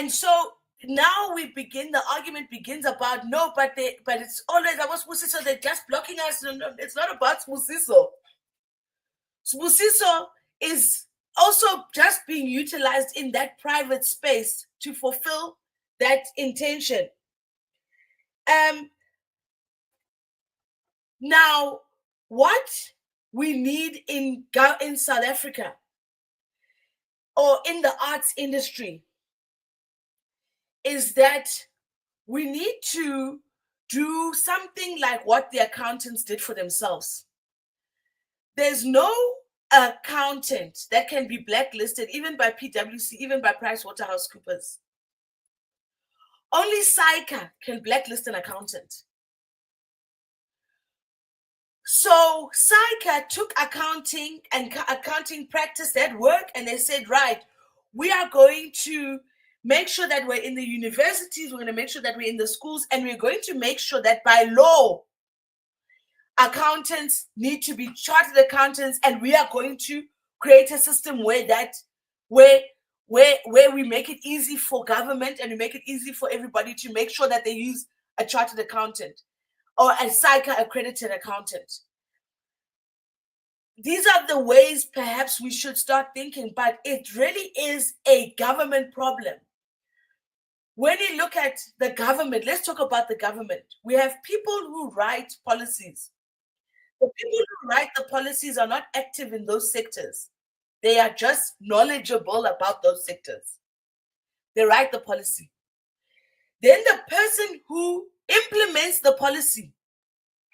so now the argument begins about, no, but it's always about Sbusiso, they're just blocking us. No, it's not about Sbusiso. Sbusiso is also just being utilized in that private space to fulfill that intention. Now, what we need in South Africa or in the arts industry is that we need to do something like what the accountants did for themselves. There's no accountant that can be blacklisted, even by PwC, even by PricewaterhouseCoopers. Only SAICA can blacklist an accountant. So SAICA took accounting and accounting practice that work, and they said, right, we are going to make sure that we're in the universities, we're going to make sure that we're in the schools, and we're going to make sure that by law, accountants need to be chartered accountants, and we are going to create a system where we make it easy for government and we make it easy for everybody to make sure that they use a chartered accountant or a SAICA accredited accountant. These are the ways perhaps we should start thinking, but it really is a government problem. When you look at the government, let's talk about the government. We have people who write policies. The people who write the policies are not active in those sectors. They are just knowledgeable about those sectors. They write the policy. Then the person who implements the policy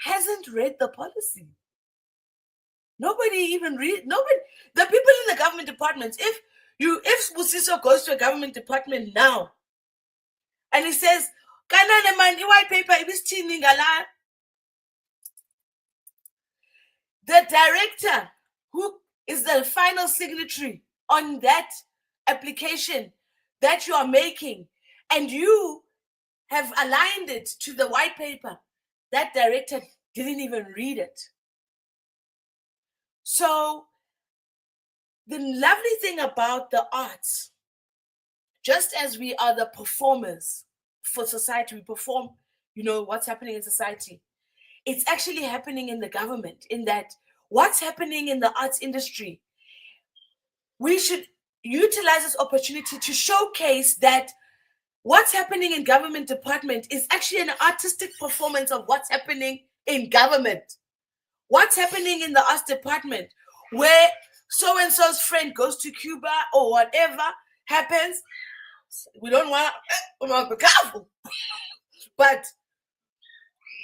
hasn't read the policy. Nobody even read. Nobody. The people in the government departments. If Busiso goes to a government department now, and he says, "Kanane man, white paper is ngala." The director, who is the final signatory on that application that you are making, and you have aligned it to the white paper, that director didn't even read it. So the lovely thing about the arts, just as we are the performers for society, we perform, what's happening in society. It's actually happening in the government, in that what's happening in the arts industry, we should utilize this opportunity to showcase that what's happening in government department is actually an artistic performance of what's happening in government. What's happening in the arts department, where so-and-so's friend goes to Cuba or whatever happens. We don't want to be careful. But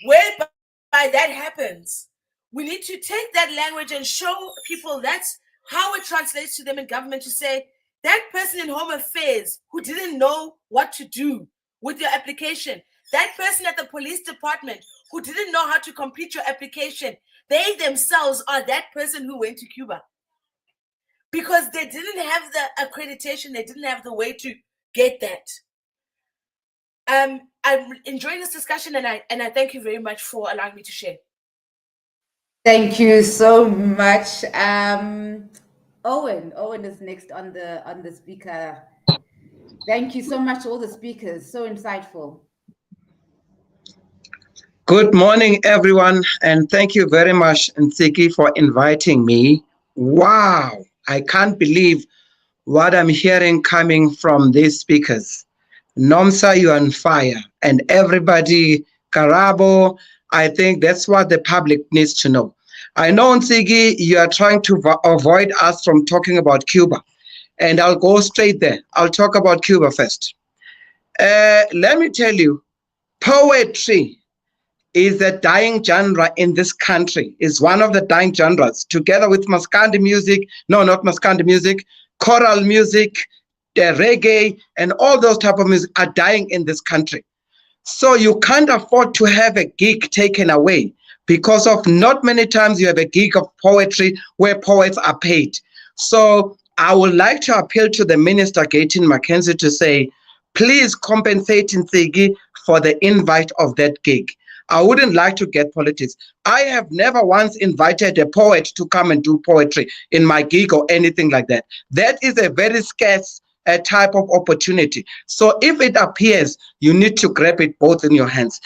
whereby that happens, we need to take that language and show people that's how it translates to them in government, to say, that person in home affairs who didn't know what to do with your application, that person at the police department who didn't know how to complete your application, they themselves are that person who went to Cuba. Because they didn't have the accreditation, they didn't have the way to get that. I'm enjoying this discussion, and I thank you very much for allowing me to share. Thank you so much. Owen is next on the speaker. Thank you so much to all the speakers. So insightful. Good morning, everyone, and thank you very much, Nsiki, for inviting me. Wow, I can't believe what I'm hearing coming from these speakers. Nomsa, you're on fire, and everybody, Karabo, I think that's what the public needs to know. I know, Nsiki, you are trying to avoid us from talking about Cuba, and I'll go straight there. I'll talk about Cuba first. Let me tell you, poetry is a dying genre in this country, is one of the dying genres, together with Maskandi music, no, not Maskandi music, choral music, reggae, and all those type of music are dying in this country. So you can't afford to have a gig taken away, because of not many times you have a gig of poetry where poets are paid. So I would like to appeal to the Minister, Gayton Mackenzie, to say, please compensate Nsigi for the invite of that gig. I wouldn't like to get politics. I have never once invited a poet to come and do poetry in my gig or anything like that. That is a very scarce type of opportunity. So if it appears, you need to grab it both in your hands.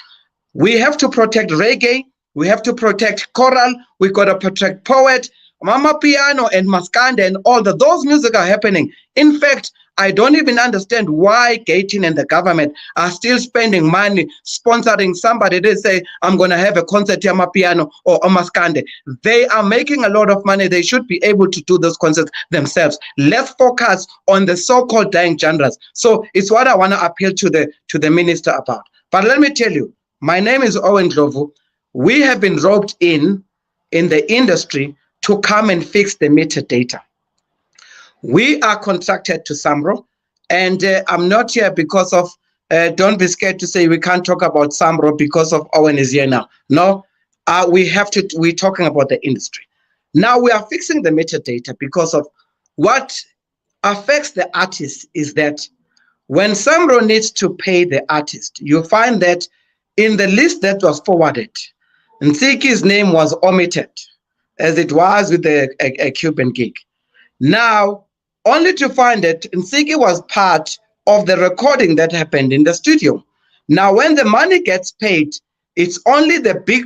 We have to protect reggae. We have to protect choral. We got to protect poet, mama piano, and maskanda, and all those music are happening. In fact, I don't even understand why Gayton and the government are still spending money sponsoring somebody. They say, I'm going to have a concert here, piano or maskande. They are making a lot of money. They should be able to do those concerts themselves. Let's focus on the so-called dying genres. So it's what I want to appeal to the minister about. But let me tell you, my name is Owen Dlovu. We have been roped in the industry to come and fix the metadata. We are contracted to SAMRO, and I'm not here because of, don't be scared to say we can't talk about SAMRO because of Owen is here now. No, we're talking about the industry. Now we are fixing the metadata because of what affects the artist is that when SAMRO needs to pay the artist, you find that in the list that was forwarded, Ntsiki's name was omitted, as it was with a Cuban gig. Now, only to find that Nsiki was part of the recording that happened in the studio. Now, when the money gets paid, it's only the big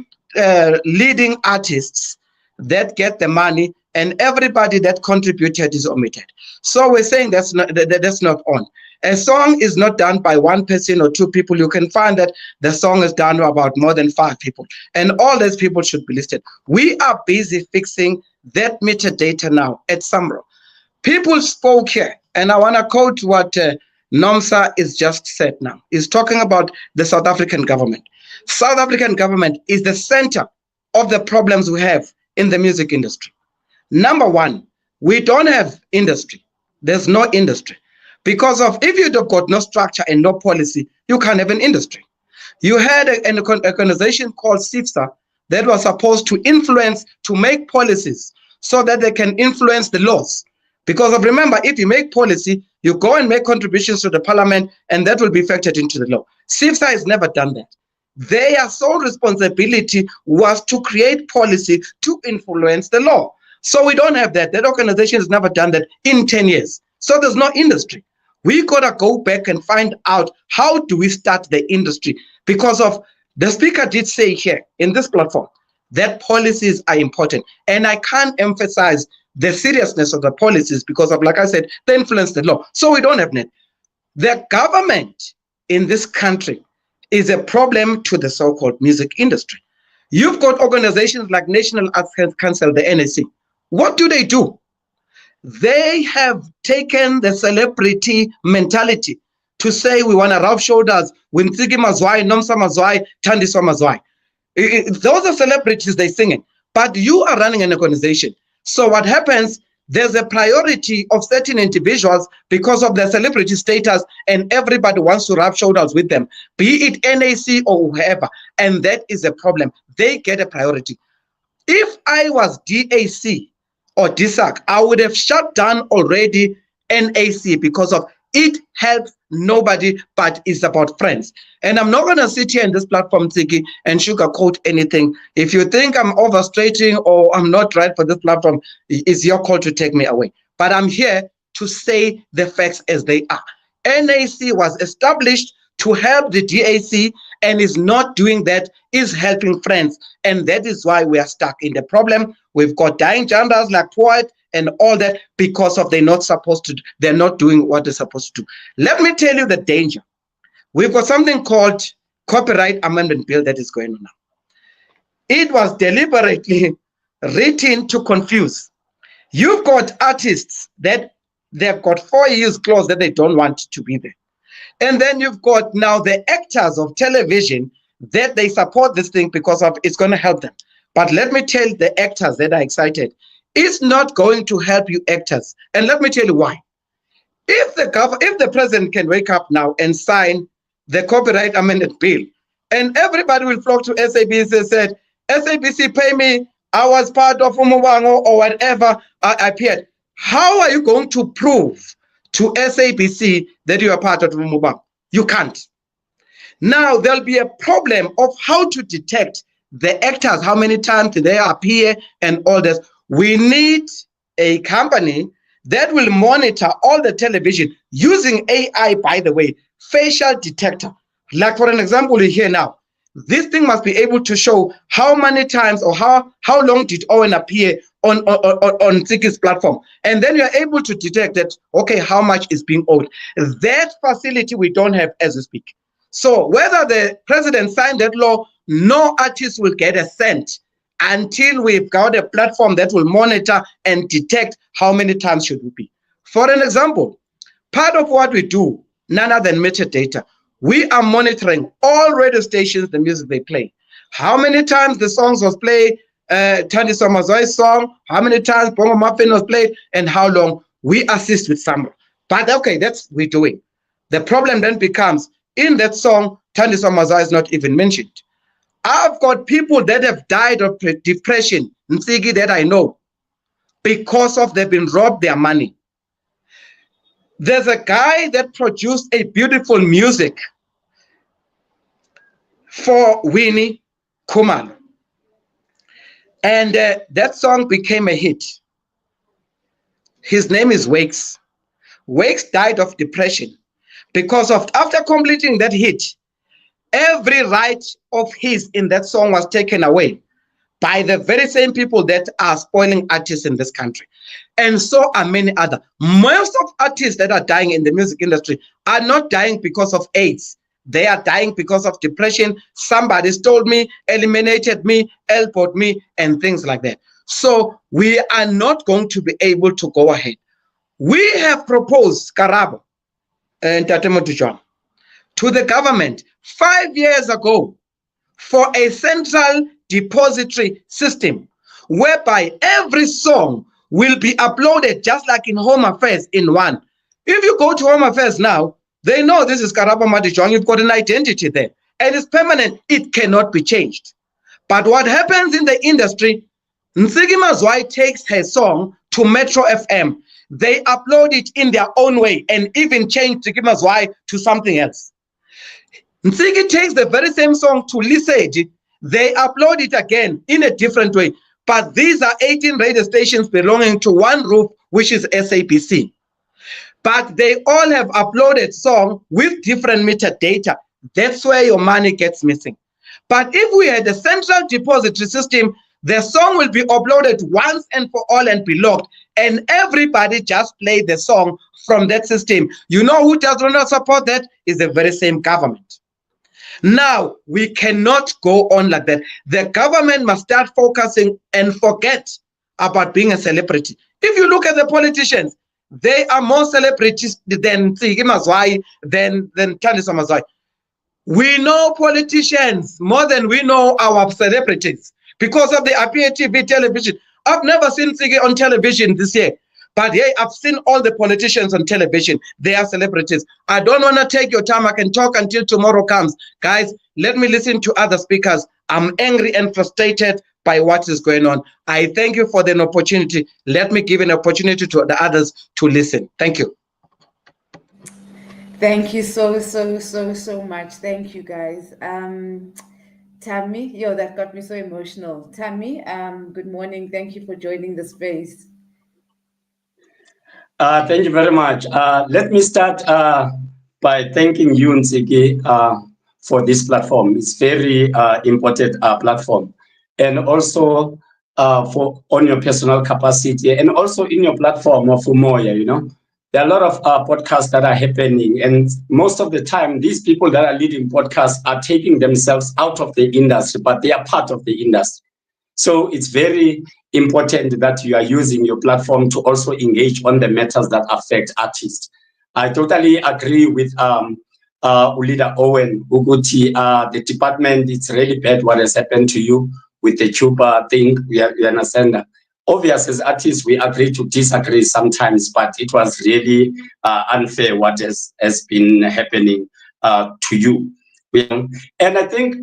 leading artists that get the money, and everybody that contributed is omitted. So we're saying that's not on. A song is not done by one person or two people. You can find that the song is done by about more than 5 people, and all those people should be listed. We are busy fixing that metadata now at Samro. People spoke here, and I want to quote what Nomsa is just said now. He's talking about the South African government. South African government is the center of the problems we have in the music industry. Number one, we don't have industry. There's no industry. Because of if you've got no structure and no policy, you can't have an industry. You had an organization called SIFSA that was supposed to influence, to make policies so that they can influence the laws. Because of remember, if you make policy, you go and make contributions to the parliament, and that will be factored into the law. SIFSA has never done that. Their sole responsibility was to create policy to influence the law. So we don't have that. That organization has never done that in 10 years. So there's no industry. We gotta go back and find out how do we start the industry, because of the speaker did say here in this platform that policies are important. And I can't emphasize the seriousness of the policies because of, like I said, they influence the law. So we don't have that. The government in this country is a problem to the so-called music industry. You've got organizations like National Arts Council, the NAC. What do? They have taken the celebrity mentality to say we want to rub shoulders with Nsiki Mazwai, Nomsa Mazwai, Thandiswa Mazwai. Those are celebrities they're singing, but you are running an organization. So what happens, there's a priority of certain individuals because of their celebrity status, and everybody wants to rub shoulders with them, be it NAC or whoever, and that is a problem. They get a priority. If I was DAC or DSAC, I would have shut down already NAC because of it helps nobody, but it's about friends. And I'm not going to sit here in this platform, Tsiki, and sugarcoat anything. If you think I'm overstating or I'm not right for this platform, it's your call to take me away. But I'm here to say the facts as they are. NAC was established to help the DAC and is not doing that, is helping friends. And that is why we are stuck in the problem. We've got dying genders like poet and all that because of they're not doing what they're supposed to do. Let me tell you the danger. We've got something called Copyright Amendment Bill that is going on now. It was deliberately written to confuse. You've got artists that they've got 4 years clause that they don't want to be there. And then you've got now the actors of television that they support this thing because of it's going to help them. But let me tell the actors that are excited, it's not going to help you actors. And let me tell you why. If the president can wake up now and sign the Copyright Amendment Bill, and everybody will flock to SABC and said, SABC pay me, I was part of Umubango or whatever I appeared. How are you going to prove to SABC that you are part of Umubango? You can't. Now there'll be a problem of how to detect the actors, how many times they appear and all this. We need a company that will monitor all the television using AI, by the way, facial detector. Like for an example here now, this thing must be able to show how many times or how long did Owen appear on Tsiki's platform. And then you're able to detect that, okay, how much is being owed. That facility we don't have as we speak. So whether the president signed that law, no artist will get a cent until we've got a platform that will monitor and detect how many times should we be. For an example, part of what we do, none other than metadata, we are monitoring all radio stations, the music they play. How many times the songs was played, Thandiswa Mazwai's song, how many times Bongo Muffin was played, and how long. We assist with some. But okay, that's we're doing. The problem then becomes, in that song, Thandiswa Mazwai is not even mentioned. I've got people that have died of depression, Nsiki, that I know, because of they've been robbed their money. There's a guy that produced a beautiful music for Winnie Khumalo. And that song became a hit. His name is Wakes. Wakes died of depression because of after completing that hit, every right of his in that song was taken away by the very same people that are spoiling artists in this country. And so are many other. Most of artists that are dying in the music industry are not dying because of AIDS. They are dying because of depression. Somebody stole me, eliminated me, elbowed me, and things like that. So we are not going to be able to go ahead. We have proposed Karabo and Tatemotujon to the government 5 years ago for a central depository system whereby every song will be uploaded just like in Home Affairs in one. If you go to Home Affairs now, they know this is Karabo Madichong. You've got an identity there and it's permanent. It cannot be changed. But what happens in the industry, Nsiki Mazwai takes her song to Metro FM. They upload it in their own way and even change Nsiki Mazwai to something else. Nsiki takes the very same song to Liseji. They upload it again in a different way. But these are 18 radio stations belonging to one roof, which is SABC. But they all have uploaded song with different metadata. That's where your money gets missing. But if we had a central depository system, the song will be uploaded once and for all and be logged. And everybody just play the song from that system. You know who does not support that? Is the very same government. Now, we cannot go on like that. The government must start focusing and forget about being a celebrity. If you look at the politicians, they are more celebrities than Nsiki Mazwai, than Thandiswa Mazwai. We know politicians more than we know our celebrities because of the Appear TV television. I've never seen Nsiki on television this year. But hey, I've seen all the politicians on television. They are celebrities. I don't want to take your time. I can talk until tomorrow comes. Guys, let me listen to other speakers. I'm angry and frustrated by what is going on. I thank you for the opportunity. Let me give an opportunity to the others to listen. Thank you. Thank you so much. Thank you, guys. Tammy, that got me so emotional. Tammy, good morning. Thank you for joining the space. Thank you very much. Let me start by thanking you, Nsiki, for this platform. It's very important platform. And also for on your personal capacity and also in your platform of Umoya, there are a lot of podcasts that are happening. And most of the time, these people that are leading podcasts are taking themselves out of the industry, but they are part of the industry. So it's very important that you are using your platform to also engage on the matters that affect artists. I totally agree with Ulida Owen, Uguti. The department, it's really bad what has happened to you with the Cuba thing. We understand that. Obviously, as artists, we agree to disagree sometimes, but it was really unfair what has been happening to you. And I think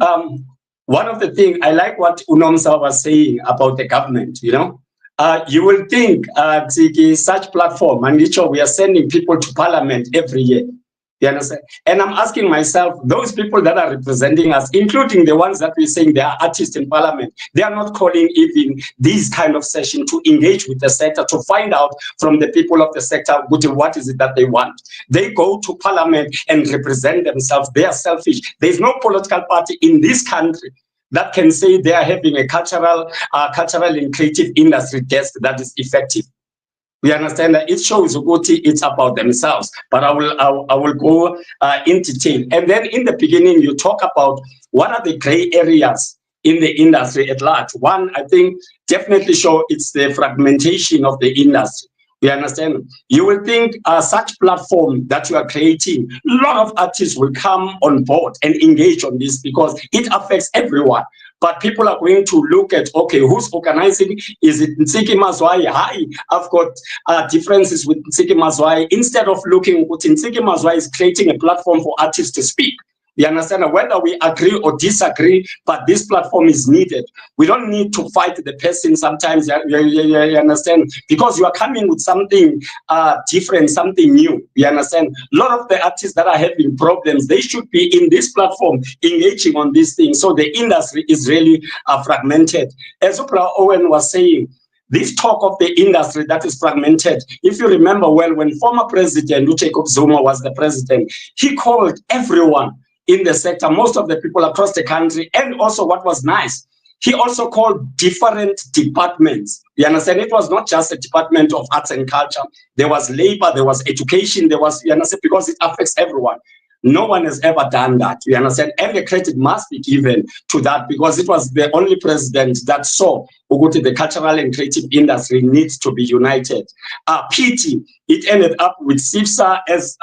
one of the things, I like what Unomsa was saying about the government, you will think such platform, and we are sending people to parliament every year. You understand? And I'm asking myself, those people that are representing us, including the ones that we're saying they are artists in parliament, they are not calling even these kind of session to engage with the sector, to find out from the people of the sector, what is it that they want. They go to parliament and represent themselves. They are selfish. There's no political party in this country that can say they are having a cultural and creative industry desk that is effective. We understand that it shows Uguti, it's about themselves, but I will go in detail. And then in the beginning, you talk about what are the gray areas in the industry at large. One, I think, definitely show it's the fragmentation of the industry. We understand. You will think such platform that you are creating, a lot of artists will come on board and engage on this because it affects everyone. But people are going to look at, okay, who's organizing? Is it Nsiki Mazwai? Hi, I've got differences with Nsiki Mazwai. Instead of looking what Nsiki Mazwai is creating a platform for artists to speak. You understand? Whether we agree or disagree, but this platform is needed. We don't need to fight the person sometimes, you understand? Because you are coming with something different, something new, you understand? A lot of the artists that are having problems, they should be in this platform engaging on these things. So the industry is really fragmented. As Oprah Owen was saying, this talk of the industry that is fragmented. If you remember well, when former President Jacob Zuma was the president, he called everyone in the sector, most of the people across the country, and also what was nice, he also called different departments. You understand? It was not just a department of arts and culture. There was labor, there was education, there was, you understand, because it affects everyone. No one has ever done that, you understand? And the credit must be given to that because it was the only president that saw the cultural and creative industry needs to be united. Pity, it ended up with SIFSA, as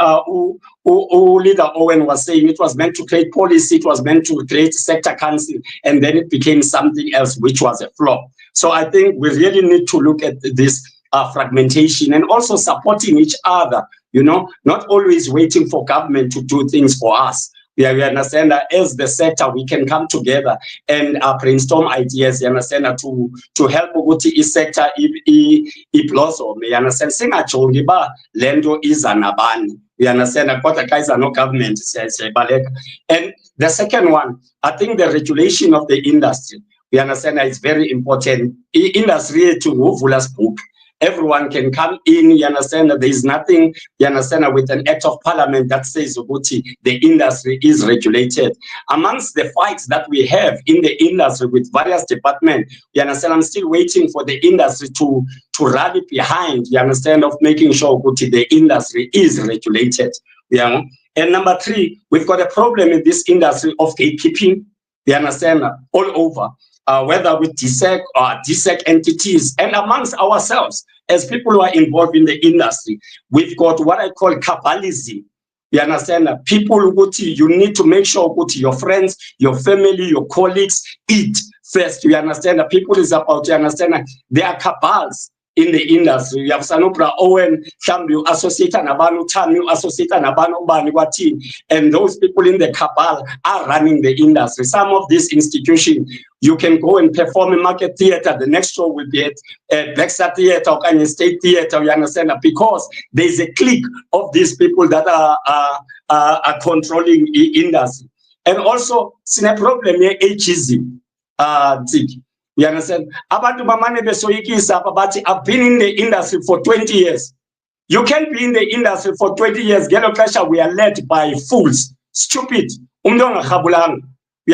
Leader Owen was saying. It was meant to create policy, it was meant to create sector council, and then it became something else, which was a flop. So I think we really need to look at this fragmentation and also supporting each other, you know, not always waiting for government to do things for us. We understand that as the sector, we can come together and brainstorm ideas, you understand, to help ukuthi sector blossom. You understand, singajongi ba lento iza nabani. We understand that what guys are no government says. And the second one, I think the regulation of the industry. We understand that it's very important. Industry to move us book. Everyone can come in, you understand that there is nothing, you understand that with an act of parliament that says the industry is regulated. Amongst the fights that we have in the industry with various departments, you understand, I'm still waiting for the industry to rally behind, you understand, of making sure the industry is regulated. Yeah. And number three, we've got a problem in this industry of gatekeeping, you understand, all over. Whether with DSEC or DSEC entities and amongst ourselves as people who are involved in the industry, we've got what I call cabalism. You understand that people, you need to make sure your friends, your family, your colleagues eat first. You understand that people is about, you understand that there are cabals in the industry. You have Sanopra Owen, you associate Nabanu Tam, you associate Nabanu Baniwati, and those people in the cabal are running the industry. Some of these institutions, you can go and perform in Market Theatre. The next show will be at Blackstar Theatre or Kanye State Theatre. You understand that because there's a clique of these people that are controlling the industry. And also, it's a problem here, ageism. You understand? I've been in the industry for 20 years. You can't be in the industry for 20 years. We are led by fools, stupid. You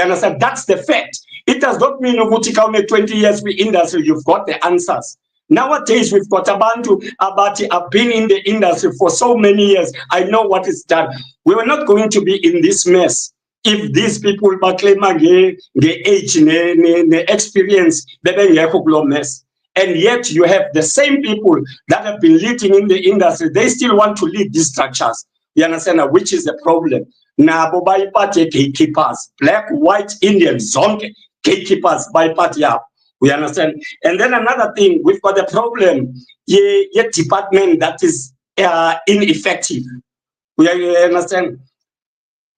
understand? That's the fact. It does not mean 20 years in industry, you've got the answers. Nowadays, we've got Abantu Abati. I've been in the industry for so many years. I know what is done. We were not going to be in this mess if these people claim the age, the experience, the mess. And yet you have the same people that have been leading in the industry. They still want to lead these structures. You understand which is the problem? Now, gatekeepers, black, white, Indian, zonke, gatekeepers by party up. We understand. And then another thing, we've got a problem, a department that is ineffective. We understand.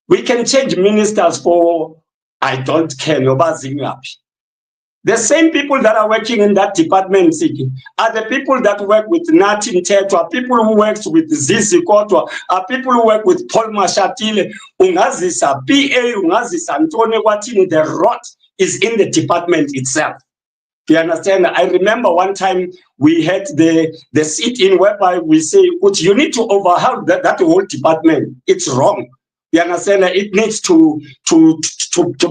We can change ministers for, I don't care, the same people that are working in that department are the people that work with Natin Teto, people who work with Zizi Kotwa, are people who work with Paul Mashatile, Ungazisa, PA, Ungazisa, Antone Watini, the rot is in the department itself. You understand? I remember one time we had the sit-in whereby we say, you need to overhaul that whole department. It's wrong. You understand? It needs to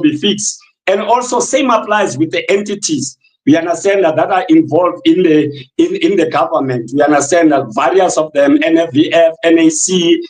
be fixed. And also same applies with the entities. We understand that are involved in the government. We understand that various of them, NFVF, NAC,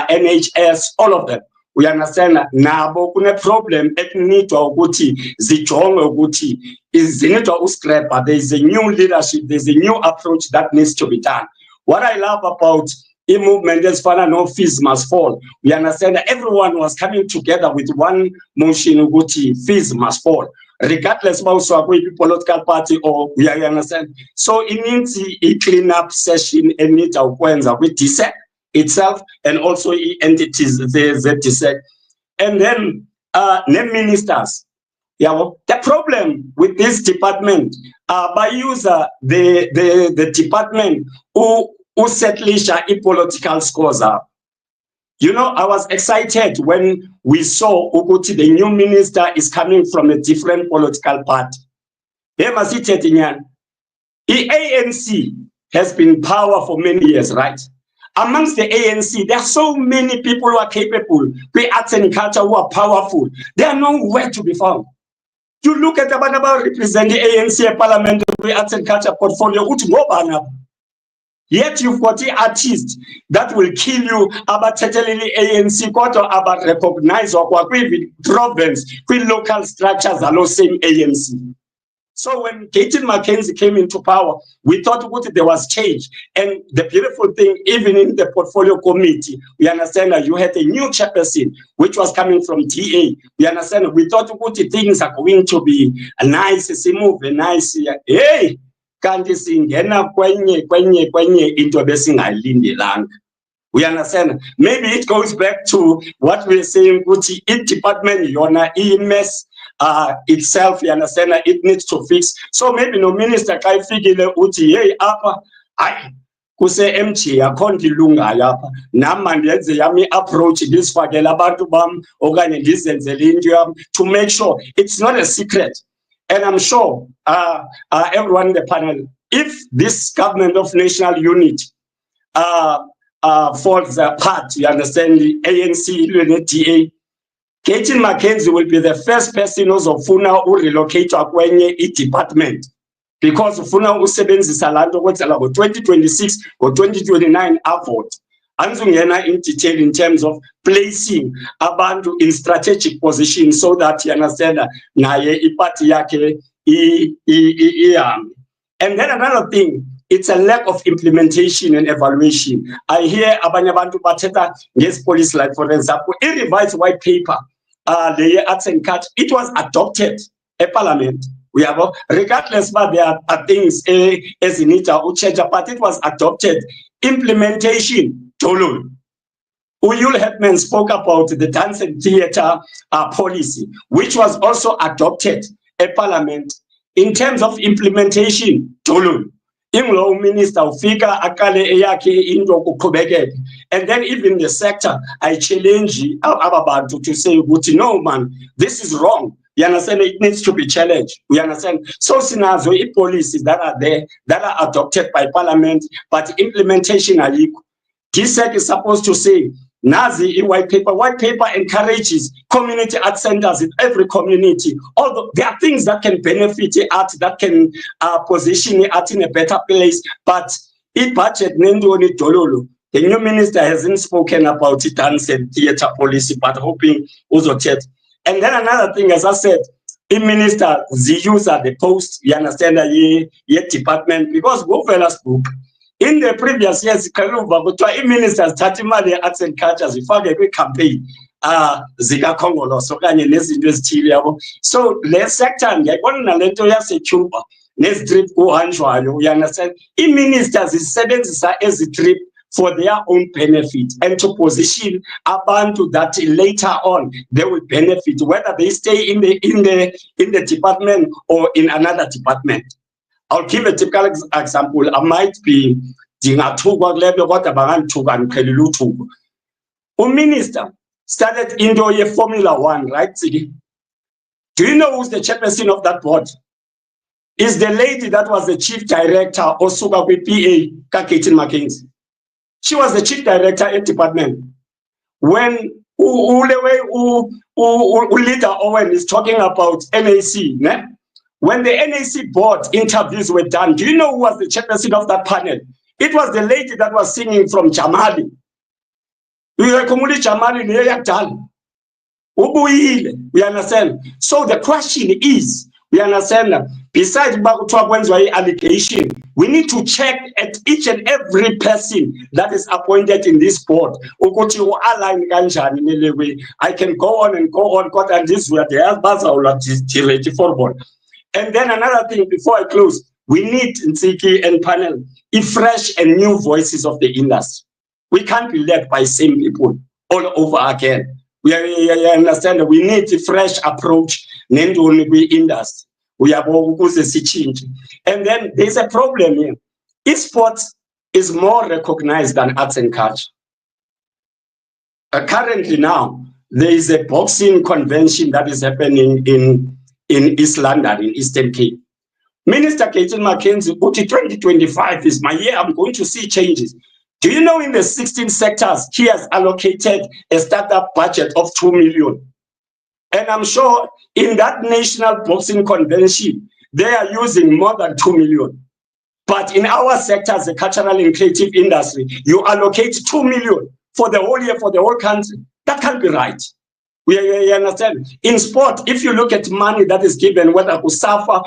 NHS, all of them. We understand that nabo kune problem ekunitwa ukuthi zijongwe ukuthi izinitwa uscrapper. There is a new leadership, there's a new approach that needs to be done. What I love about the movement is for no fees must fall. We understand that everyone was coming together with one motion ukuthi fees must fall, regardless of the political party or we understand. So it means a clean-up session and it with DSEC itself and also entities the DSEC. and then name ministers. Yeah, well, the problem with this department, by user the department who settles political scores up. You know, I was excited when we saw Uguti, the new minister, is coming from a different political party. The ANC has been in power for many years, right? Amongst the ANC, there are so many people who are capable, the arts and culture who are powerful. They are nowhere to be found. You look at Abanaba represent the ANC Parliament, the arts and culture portfolio, yet you've got the artists that will kill you about totally ANC, about recognize or province, local structures are the same ANC. So when Gaten Mackenzie came into power, we thought there was change. And the beautiful thing, even in the portfolio committee, we understand that you had a new chairperson, which was coming from DA. We understand, we thought things are going to be a nice, smooth, a nice, hey, kanti singena kwenye into besingayilindelanga. We understand. Maybe it goes back to what we're saying, Guti, each department, yona, mess itself, you understand, it needs to fix. So maybe no minister kai figile uti, hey, apa, I kuse MT, akondi lunga yapa, namandenze yami approach this fagela bantu bam, organizenzele India to make sure it's not a secret. And I'm sure everyone in the panel, if this government of national unity, falls apart, you understand, the ANC, the DA, Gaten Mackenzie will be the first person who relocate to a department, because ufuna usebenzisa lanto kwenzela ngo 2026 or 2029 avot. Anzungena in detail in terms of placing abantu in strategic positions so that you understand naye ipati yake and then another thing, it's a lack of implementation and evaluation. I hear abanye abantu bathetha nges police, like for example, a revised white paper, the arts and culture, it was adopted a parliament. We have, regardless, but there are things as in it or change, but it was adopted. Implementation, Tolun. Uyul Hetman spoke about the dance and theater policy, which was also adopted a parliament. In terms of implementation, Tolun. Law minister ufika akale eyake into kuqhubekeke, and then even the sector, I challenge ababantu to say, no man, this is wrong. You understand, it needs to be challenged. We understand. So sinazo policies that are there, that are adopted by parliament, but implementation are equal. DSEC is supposed to say, Nazi white paper encourages community art centers in every community. Although there are things that can benefit the art, that can position the art in a better place, but it budget nendoni dololo. The new minister hasn't spoken about it dance and theater policy, but hoping also chat. And then another thing, as I said, the minister, the user, the post, you understand that ye department, because go fellas book. In the previous years, ministers Tatimali Arts and Culture zifake kwi-campaign zikakhongolose okanye nezinto ezithile yabo. So le sector ngiyayibona nalento yasecuba nezitrip kuhanjwayo, you understand, i-ministers zisebenzisa ezi-trip for their own benefit and to position abantu that later on they will benefit, whether they stay in the department or in another department. I'll give a typical example. I might be minister started into a Formula One, right? Do you know who's the chairperson of that board? Is the lady that was the chief director of Suga PA, Gaten Mackenzie. She was the chief director at department. When leader Owen is talking about NAC, né? When the NAC board interviews were done, do you know who was the chairperson of that panel? It was the lady that was singing from Jamali. We understand. So the question is, we understand that besides allegation, we need to check at each and every person that is appointed in this board. I can go on and go on, and this were the and then another thing before I close, we need Ntsiki and panel fresh and new voices of the industry. We can't be led by same people all over again. We understand we need a fresh approach nendoni kwi-industry uyabo ukuze sichinje. And then there's a problem here. Esports is more recognized than arts and culture. Currently now, there is a boxing convention that is happening in East London, in Eastern Cape. Minister Caitlin McKenzie, 2025 is my year, I'm going to see changes. Do you know in the 16 sectors, he has allocated a startup budget of 2 million? And I'm sure in that national boxing convention, they are using more than 2 million. But in our sectors, the cultural and creative industry, you allocate 2 million for the whole year, for the whole country. That can't be right. We understand. In sport, if you look at money that is given, whether to suffer,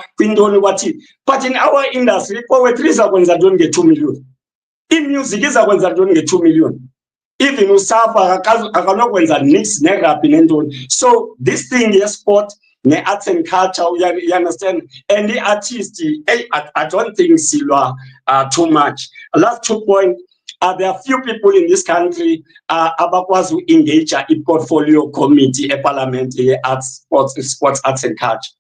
but in our industry, don't get 2 million. In music, don't get 2 million. Even usafa akanokwenza nix nerap nentoni. So this thing is sport, arts and culture, you understand? And the artist, I don't think silwa too much. Last 2 points. There are few people in this country abakwazi who engage a portfolio committee, a parliament, arts, sports, arts and culture.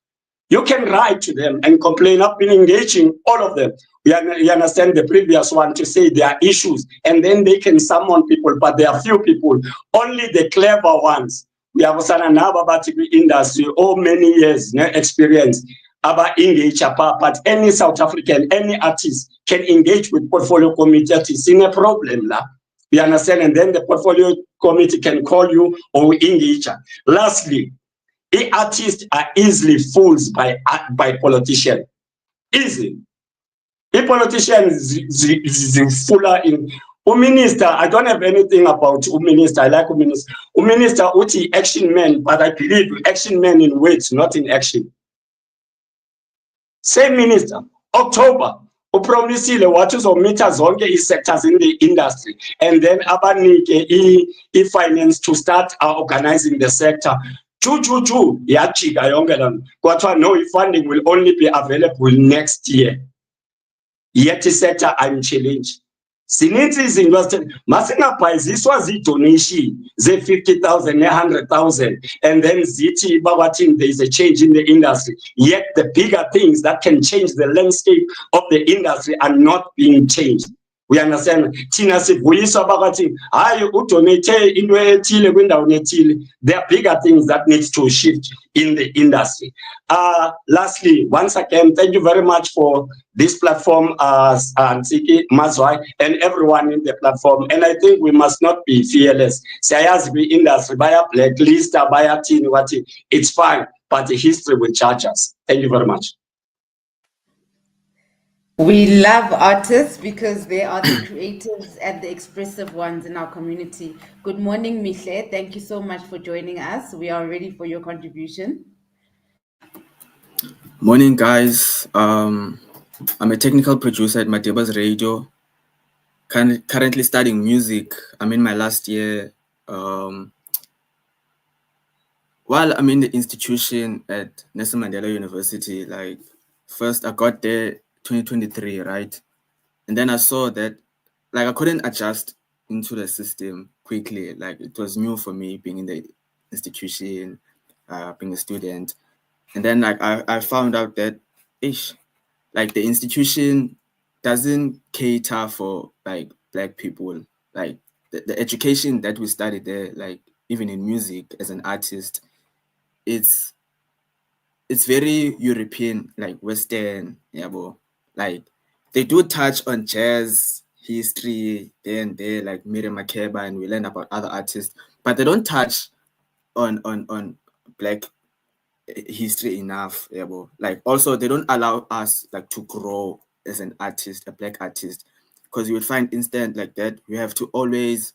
You can write to them and complain. I've been engaging all of them. You understand the previous one to say there are issues, and then they can summon people, but there are few people, only the clever ones. We have Indaba industry, many years experience. About engage, but any South African, any artist can engage with portfolio committee. It's in a problem. We understand, and then the portfolio committee can call you or engage. Lastly, the artists are easily fooled by politicians. Easy. The politicians fuller in minister. I don't have anything about minister. I like minister. Minister uti action man, but I believe action man in words, not in action. Same minister, October, upromisile wathi uzomitha zonke ii-sectors in the industry and then abanike i-finance to start organizing the sector. Chu, yajika yonke laa nto. Kwathiwa no, funding will only be available next year. Yet i-sector I'm challenged. Sininzi izinto masingabhayiziswa zii-donation ze-50,000 ne-100,000 and then zithi bawathini there is a change in the industry, yet the bigger things that can change the landscape of the industry are not being changed. We understand thina sivuyiswa bakathi hayi udonate into ethile kwindawo ethile. There are bigger things that need to shift in the industry. Lastly, once again, thank you very much for this platform, Nsiki, Mazwai, and everyone in the platform. And I think we must not be fearless. Siyazi industry baya blacklist, baya thini wathi, it's fine, but the history will judge us. Thank you very much. We love artists because they are the creatives and the expressive ones in our community. Good morning, Mihle. Thank you so much for joining us. We are ready for your contribution. Morning, guys. I'm a technical producer at Mateba's Radio. Currently studying music. I'm in my last year. While I'm in the institution at Nelson Mandela University, like first I got there 2023, right? And then I saw that like I couldn't adjust into the system quickly. Like it was new for me being in the institution, being a student. And then like I found out that like the institution doesn't cater for like Black people. Like the education that we studied there, like even in music as an artist, it's very European, like Western, yeah, bro. Like they do touch on jazz history there and there, like Miriam Makeba, and we learn about other artists, but they don't touch on Black history enough, yeah, bro. Like also they don't allow us like to grow as an artist, a Black artist, because you would find instant like that we have to always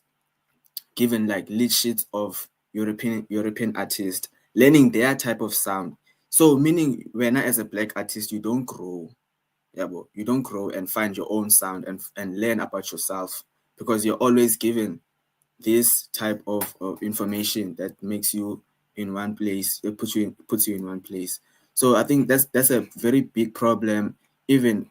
given like lead sheets of European artists learning their type of sound. So meaning when as a Black artist you don't grow, yeah, bro. You don't grow and find your own sound and learn about yourself, because you're always given this type of information that makes you in one place, it puts you in one place. So I think that's a very big problem, even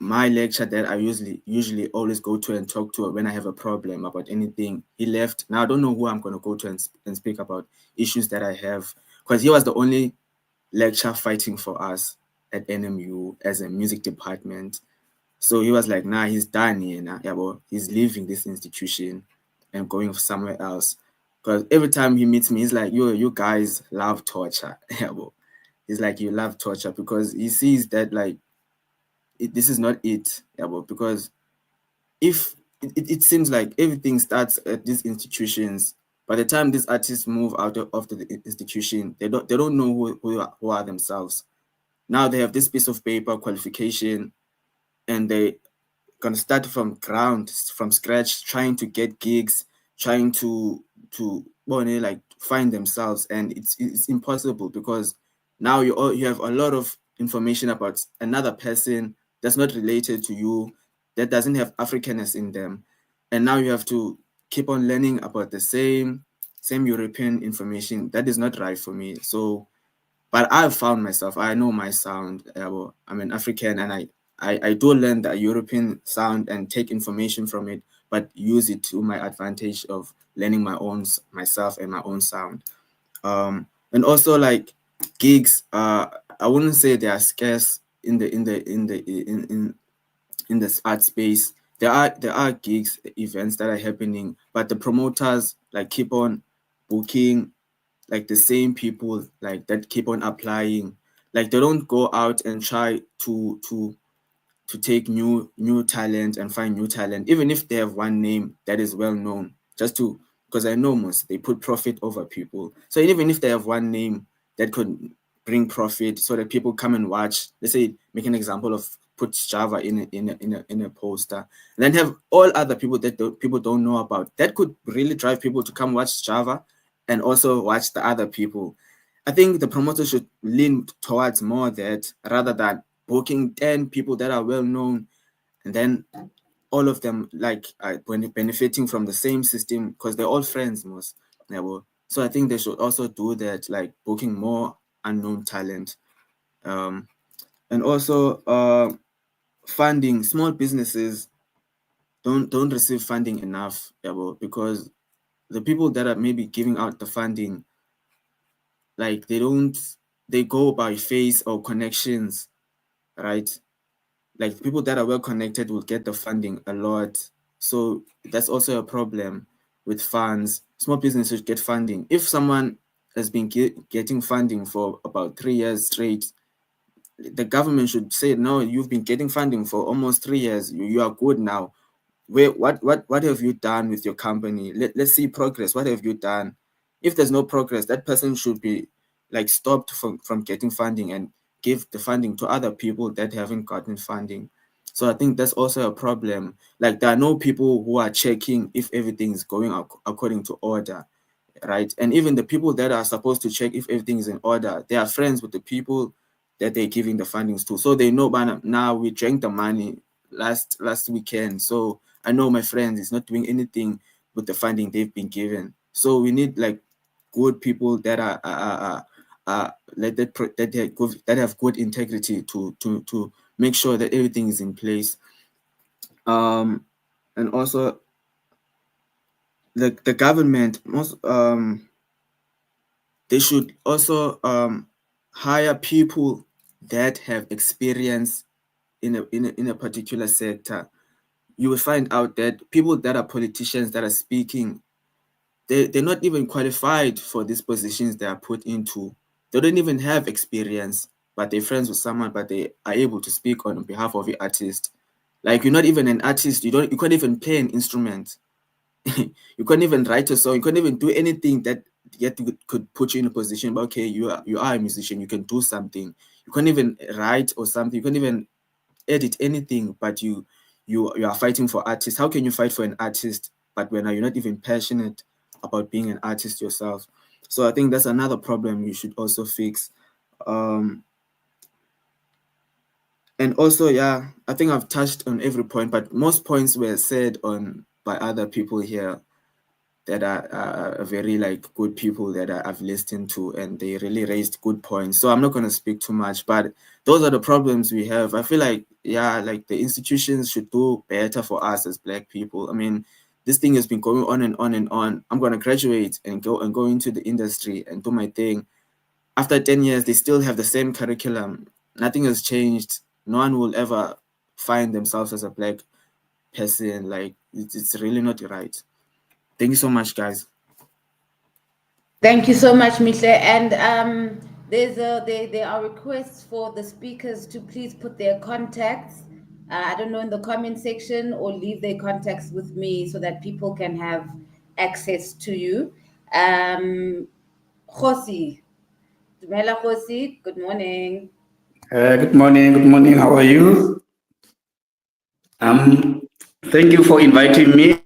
my lecture that I usually always go to and talk to when I have a problem about anything, he left. Now I don't know who I'm going to go to and speak about issues that I have, because he was the only lecturer fighting for us at NMU as a music department. So he was like, nah, he's done here now. Yeah, well, he's leaving this institution and going somewhere else. Because every time he meets me, he's like, you guys love torture. Yeah, well, he's like, you love torture, because he sees that like this is not it. Yeah, well, because if it seems like everything starts at these institutions, by the time these artists move out of the institution, they don't know who are themselves. Now they have this piece of paper qualification, and they gonna start from scratch, trying to get gigs, trying to like find themselves, and it's impossible, because now you have a lot of information about another person that's not related to you, that doesn't have Africanness in them, and now you have to keep on learning about the same European information. That is not right for me. So but I've found myself, I know my sound. Well, I'm an African, and I do learn the European sound and take information from it, but use it to my advantage of learning myself and my own sound. And also like gigs, I wouldn't say they are scarce in this art space. There are gigs, events that are happening, but the promoters like keep on booking like the same people like that keep on applying. Like they don't go out and try to take new talent and find new talent, even if they have one name that is well known, just to, because I know most they put profit over people. So even if they have one name that could bring profit so that people come and watch, let's say make an example of put Java in a poster, and then have all other people that people don't know about, that could really drive people to come watch Java and also watch the other people. I think the promoter should lean towards more that, rather than booking 10 people that are well known and then all of them like benefiting from the same system, because they're all friends most. Yeah, well, so I think they should also do that, like booking more unknown talent. And also funding. Small businesses don't receive funding enough, yeah, well, because the people that are maybe giving out the funding, like they go by face or connections, right? Like people that are well connected will get the funding a lot. So that's also a problem with funds. Small businesses get funding. If someone has been getting funding for about 3 years straight, the government should say, no, you've been getting funding for almost 3 years. You are good now. What have you done with your company? Let's see progress. What have you done? If there's no progress, that person should be like stopped from getting funding and give the funding to other people that haven't gotten funding. So I think that's also a problem. Like there are no people who are checking if everything is going according to order, right? And even the people that are supposed to check if everything is in order, they are friends with the people that they're giving the fundings to. So they know by now we drank the money last weekend. So I know my friends is not doing anything with the funding they've been given. So we need like good people that that have good integrity to make sure that everything is in place. And also the government they should also hire people that have experience in a particular sector. You will find out that people that are politicians that are speaking, they're not even qualified for these positions they are put into. They don't even have experience, but they're friends with someone, but they are able to speak on behalf of the artist. Like you're not even an artist, you can't even play an instrument. You can't even write a song, you can't even do anything that yet could put you in a position, but okay, you are a musician, you can do something. You can't even write or something, you can't even edit anything, but you are fighting for artists. How can you fight for an artist but when you're not even passionate about being an artist yourself? So I think that's another problem you should also fix. And also, yeah, I think I've touched on every point, but most points were said on by other people here that are very like good people that I've listened to, and they really raised good points. So I'm not going to speak too much, but those are the problems we have. I feel like, yeah, like the institutions should do better for us as Black people. I mean, this thing has been going on and on and on. I'm going to graduate and go into the industry and do my thing. After 10 years, they still have the same curriculum. Nothing has changed. No one will ever find themselves as a Black person. Like, it's really not right. Thank you so much, guys. Thank you so much, Mihle. And there are requests for the speakers to please put their contacts. I don't know, in the comment section, or leave their contacts with me so that people can have access to you. Khosi, Dumela Khosi, good morning. Good morning. Good morning. How are you? Thank you for inviting me.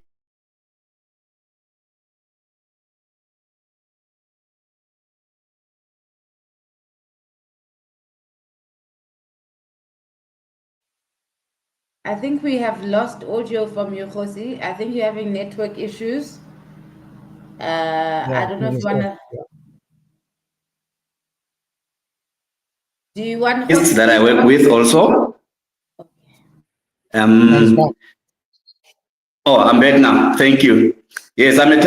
I think we have lost audio from you, Khosi. I think you're having network issues. I don't know if you wanna. Do you want Khosi That I work with also. Oh, I'm back now. Thank you. Yes, I'm a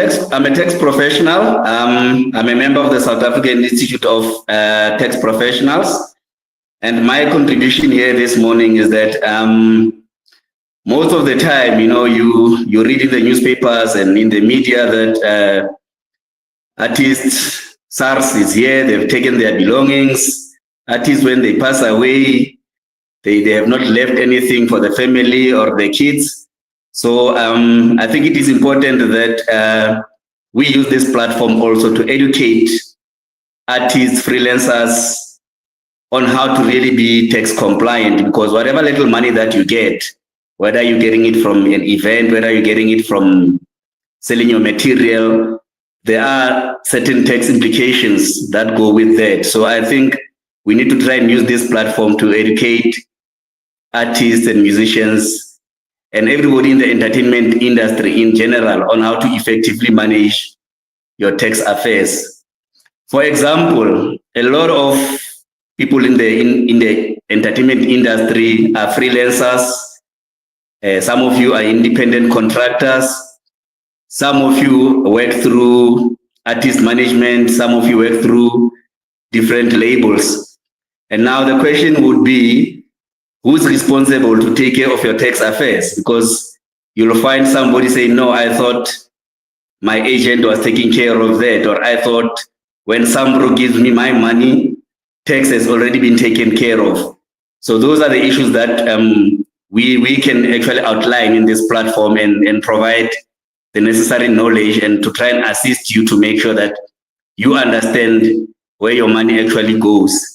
tax professional. I'm a member of the South African Institute of Tax Professionals, and my contribution here this morning is that most of the time, you know, you read in the newspapers and in the media that artists, SARS is here, they've taken their belongings. Artists, when they pass away, they have not left anything for the family or the kids. So I think it is important that we use this platform also to educate artists, freelancers on how to really be tax compliant, because whatever little money that you get, whether you're getting it from an event, whether you're getting it from selling your material, there are certain tax implications that go with that. So I think we need to try and use this platform to educate artists and musicians and everybody in the entertainment industry in general on how to effectively manage your tax affairs. For example, a lot of people in the entertainment industry are freelancers. Some of you are independent contractors. Some of you work through artist management. Some of you work through different labels. And now the question would be, who's responsible to take care of your tax affairs? Because you'll find somebody saying, no, I thought my agent was taking care of that, or I thought when Sambro gives me my money, tax has already been taken care of. So those are the issues that we can actually outline in this platform and provide the necessary knowledge and to try and assist you to make sure that you understand where your money actually goes.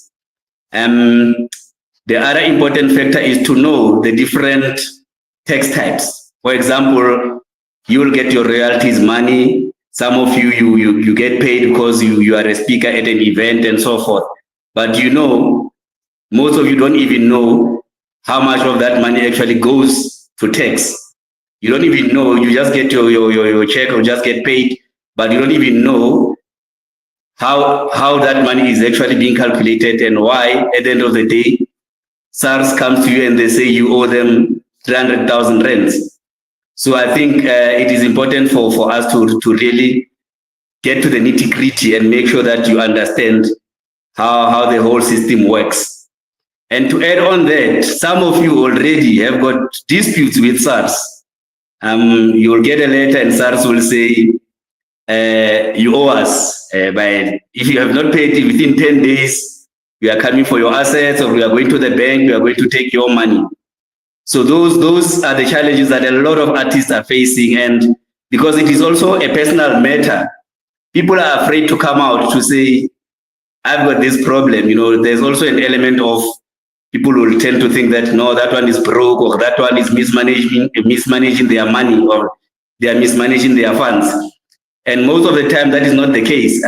The other important factor is to know the different tax types. For example, you will get your royalties money. Some of you get paid because you are a speaker at an event and so forth. But you know, most of you don't even know how much of that money actually goes to tax. You don't even know, you just get your check or just get paid, but you don't even know how that money is actually being calculated and why at the end of the day, SARS comes to you and they say you owe them 300,000 rands. So I think it is important for us to really get to the nitty gritty and make sure that you understand how the whole system works. And to add on that, some of you already have got disputes with SARS. You will get a letter and SARS will say, you owe us, but if you have not paid within 10 days, we are coming for your assets, or we are going to the bank, we are going to take your money. So those are the challenges that a lot of artists are facing. And because it is also a personal matter, people are afraid to come out to say, I've got this problem. You know, there's also an element of people will tend to think that, no, that one is broke, or that one is mismanaging their money, or they are mismanaging their funds. And most of the time, that is not the case.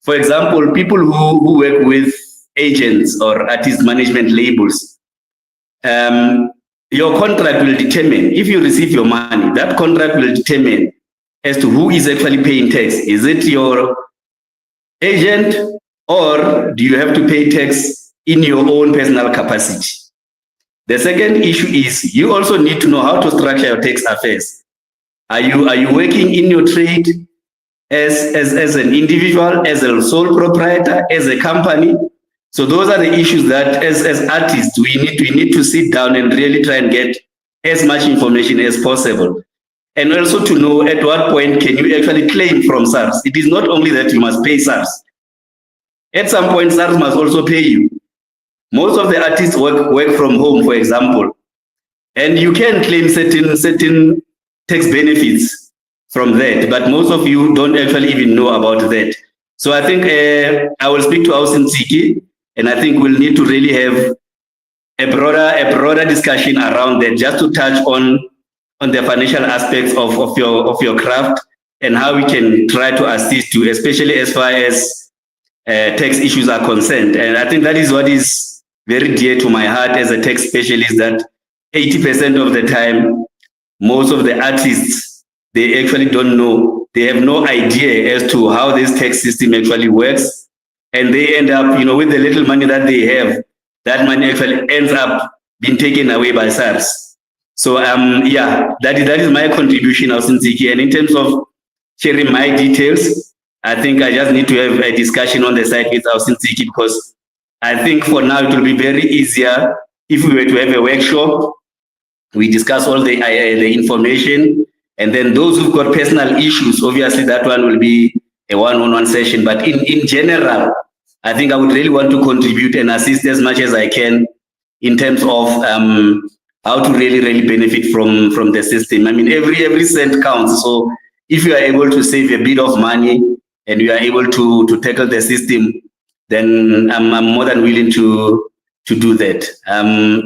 For example, people who work with agents or artist management labels, your contract will determine, if you receive your money, that contract will determine as to who is actually paying tax. Is it your agent, or do you have to pay tax in your own personal capacity? The second issue is you also need to know how to structure your tax affairs. Are you working in your trade as an individual, as a sole proprietor, as a company? So those are the issues that as artists we need to sit down and really try and get as much information as possible. And also to know at what point can you actually claim from SARS. It is not only that you must pay SARS. At some point, SARS must also pay you. Most of the artists work from home, for example, and you can claim certain tax benefits from that, but most of you don't actually even know about that. So I think I will speak to Ausin Tsiki, and I think we'll need to really have a broader discussion around that, just to touch on the financial aspects of your craft and how we can try to assist you, especially as far as tax issues are concerned. And I think that is what is very dear to my heart as a tax specialist, that 80% of the time, most of the artists, they actually don't know, they have no idea as to how this tax system actually works. And they end up, with the little money that they have, that money actually ends up being taken away by SARS. So yeah, that is my contribution, Ausin Tsiki. And in terms of sharing my details, I think I just need to have a discussion on the side with Ausin Tsiki, because I think for now it will be very easier if we were to have a workshop. We discuss all the information, and then those who've got personal issues, obviously that one will be a one-on-one session. But in general, I think I would really want to contribute and assist as much as I can in terms of how to really benefit from the system. I mean, every cent counts. So if you are able to save a bit of money and you are able to tackle the system, then I'm more than willing to do that.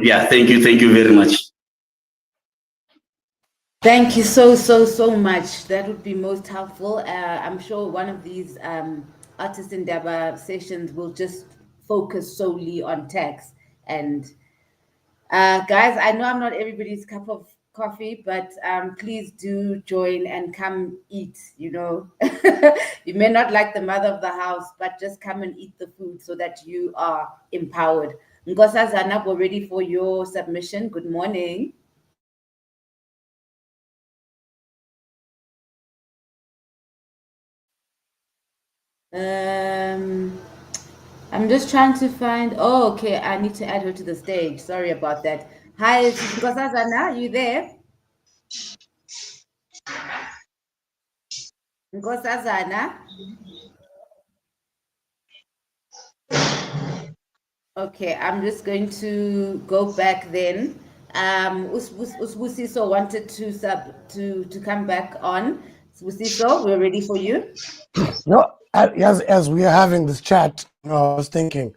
Yeah, thank you very much. Thank you so much. That would be most helpful. I'm sure one of these artist Indaba sessions will just focus solely on tax. And guys, I know I'm not everybody's cup of coffee, but please do join and come eat. You may not like the mother of the house, but just come and eat the food so that you are empowered. Ngosa Zanab, we're ready for your submission. Good morning. I'm just trying to find. Oh, okay. I need to add her to the stage. Sorry about that. Hi, Nkosazana, you there? Nkosazana. Okay, I'm just going to go back then. Usbusiso wanted to come back on. Usbusiso, we're ready for you. No, as we are having this chat, I was thinking,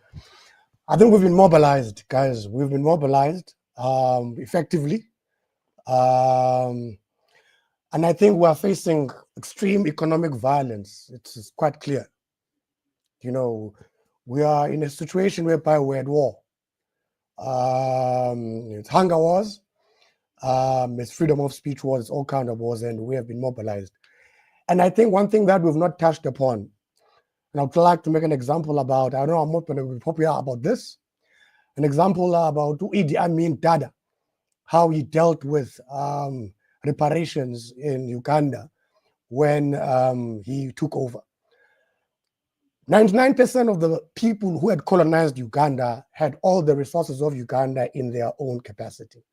I think we've been mobilized, guys. We've been mobilized effectively. And I think we're facing extreme economic violence. It's quite clear. We are in a situation whereby we're at war. It's hunger wars, it's freedom of speech wars, it's all kind of wars, and we have been mobilized. And I think one thing that we've not touched upon, and I'd like to make an example about, I know I'm not going to be popular about this, an example about Idi Amin Dada, how he dealt with reparations in Uganda when he took over. 99% of the people who had colonized Uganda had all the resources of Uganda in their own capacity.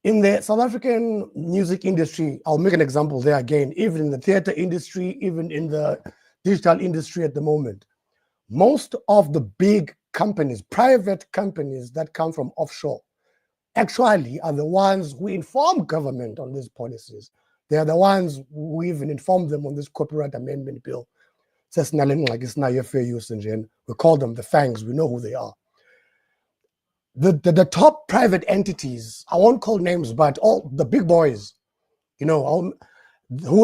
In the South African music industry, I'll make an example there again, even in the theater industry, even in the digital industry at the moment, most of the big companies, private companies that come from offshore, actually are the ones who inform government on these policies. They are the ones who even inform them on this copyright amendment bill. We call them the fangs, we know who they are. The top private entities, I won't call names, but all the big boys, who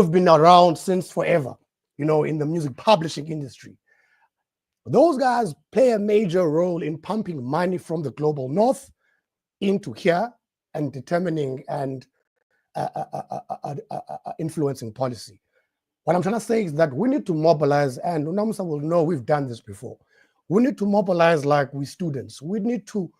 have been around since forever, in the music publishing industry. Those guys play a major role in pumping money from the global north into here and determining and influencing policy. What I'm trying to say is that we need to mobilize, and Unamsa will know we've done this before. We need to mobilize like we students. We need to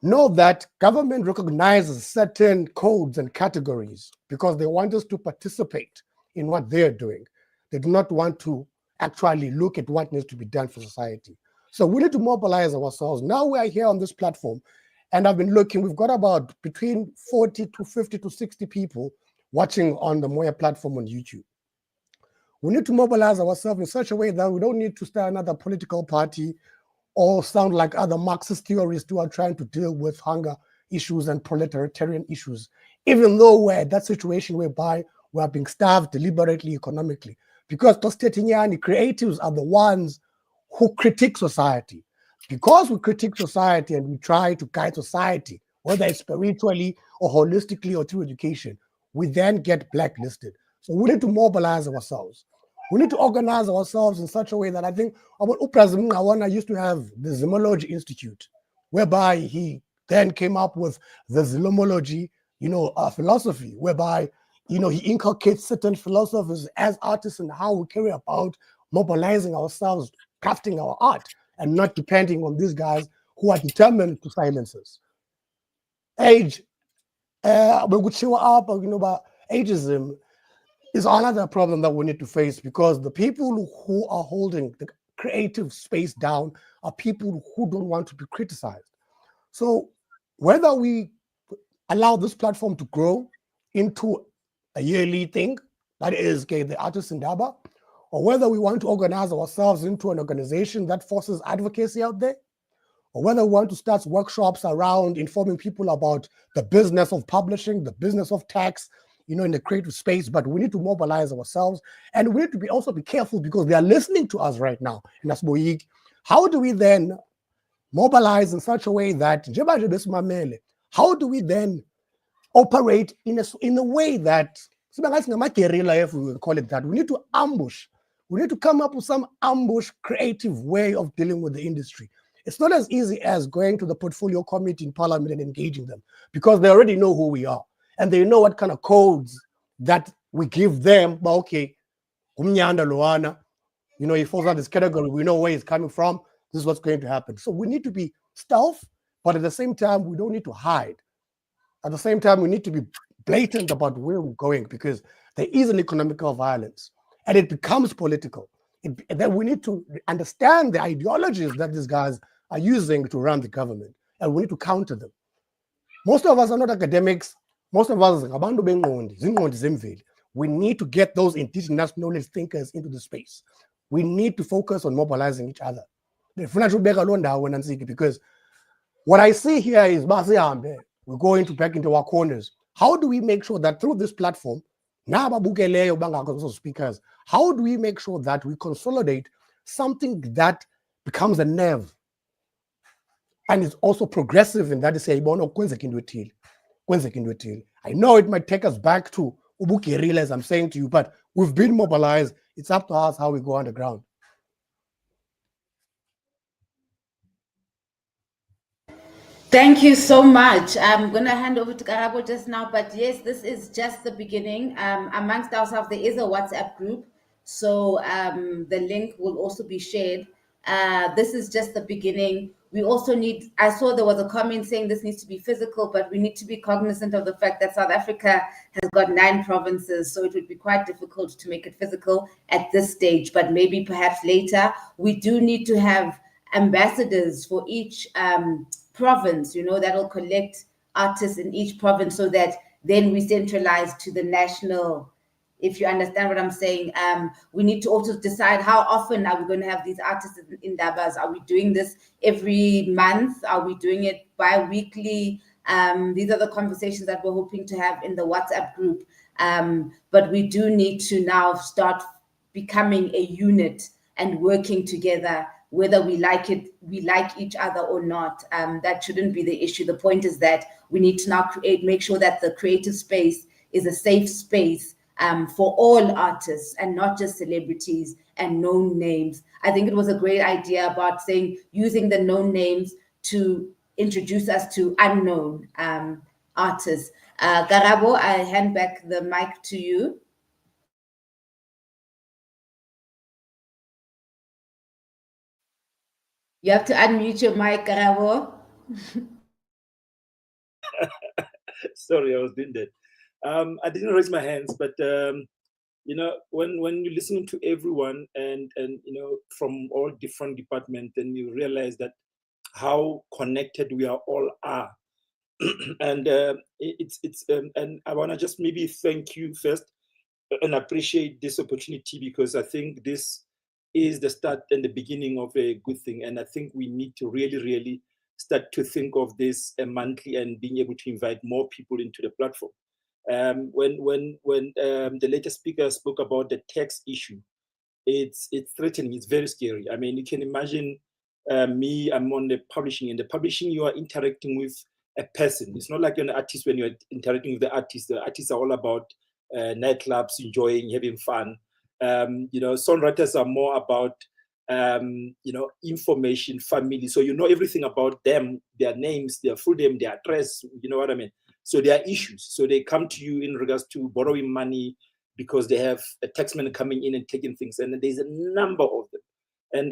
know that government recognizes certain codes and categories because they want us to participate in what they're doing. They do not want to actually look at what needs to be done for society. So we need to mobilize ourselves. Now we are here on this platform, and I've been looking, we've got about between 40 to 50 to 60 people watching on the Moya platform on YouTube. We need to mobilize ourselves in such a way that we don't need to start another political party or sound like other Marxist theorists who are trying to deal with hunger issues and proletarian issues, even though we're at that situation whereby we're being starved deliberately economically. Because creatives are the ones who critique society. Because we critique society and we try to guide society, whether it's spiritually or holistically or through education, we then get blacklisted. So we need to mobilize ourselves. We need to organize ourselves in such a way that I think Uprazim Ngawana used to have the Zimology Institute, whereby he then came up with the Zilomology, philosophy, whereby, he inculcates certain philosophies as artists and how we carry about mobilizing ourselves, crafting our art, and not depending on these guys who are determined to silence us. Age, we could show up, about ageism is another problem that we need to face because the people who are holding the creative space down are people who don't want to be criticized. So whether we allow this platform to grow into a yearly thing, that is the Artists Indaba, or whether we want to organize ourselves into an organization that forces advocacy out there, or whether we want to start workshops around informing people about the business of publishing, the business of tax, in the creative space, but we need to mobilize ourselves. And we need to also be careful because they are listening to us right now. How do we then mobilize in such a way that, how do we then operate in a way that, if we call it that, we need to ambush. We need to come up with some ambush creative way of dealing with the industry. It's not as easy as going to the portfolio committee in parliament and engaging them because they already know who we are. And they know what kind of codes that we give them. But okay, Umnyanda Luana, he falls under this category. We know where he's coming from. This is what's going to happen. So we need to be stealth, but at the same time, we don't need to hide. At the same time, we need to be blatant about where we're going because there is an economical violence and it becomes political. Then we need to understand the ideologies that these guys are using to run the government, and we need to counter them. Most of us are not academics. Most of us are we need to get those indigenous knowledge thinkers into the space. We need to focus on mobilizing each other. Because what I see here is we're going back into our corners. How do we make sure that through this platform, speakers, how do we make sure that we consolidate something that becomes a nerve and is also progressive in that is say, I know it might take us back to Ubukirila, as I'm saying to you, but we've been mobilized. It's up to us how we go underground. Thank you so much. I'm going to hand over to Karabo just now, but yes, this is just the beginning. Amongst ourselves, there is a WhatsApp group, so the link will also be shared. This is just the beginning. We also need, I saw there was a comment saying this needs to be physical, but we need to be cognizant of the fact that South Africa has got 9 provinces, so it would be quite difficult to make it physical at this stage, but maybe perhaps later. We do need to have ambassadors for each province, that'll collect artists in each province so that then we centralize to the national. If you understand what I'm saying, we need to also decide how often are we going to have these artists in Dabas. Are we doing this every month? Are we doing it bi-weekly? These are the conversations that we're hoping to have in the WhatsApp group. But we do need to now start becoming a unit and working together, whether we like each other or not. That shouldn't be the issue. The point is that we need to now make sure that the creative space is a safe space for all artists and not just celebrities and known names. I think it was a great idea about using the known names to introduce us to unknown artists. Karabo, I hand back the mic to you. You have to unmute your mic, Karabo. Sorry, I was doing that. I didn't raise my hands, but you know, when you're listening to everyone and you know, from all different departments, then you realize that how connected we all are. And and I want to just maybe thank you first and appreciate this opportunity, because I think this is the start and the beginning of a good thing. And I think we need to really start to think of this monthly and being able to invite more people into the platform. When the latest speaker spoke about the tax issue, it's threatening. It's very scary. I mean, you can imagine me. I'm on the publishing. In the publishing, you are interacting with a person. It's not like you're an artist when you're interacting with the artist. The artists are all about nightclubs, enjoying, having fun. You know, songwriters are more about you know, information, family. So you know everything about them, their names, their full name, their address. You know what I mean? So there are issues. So they come to you in regards to borrowing money because they have a taxman coming in and taking things. And there's a number of them.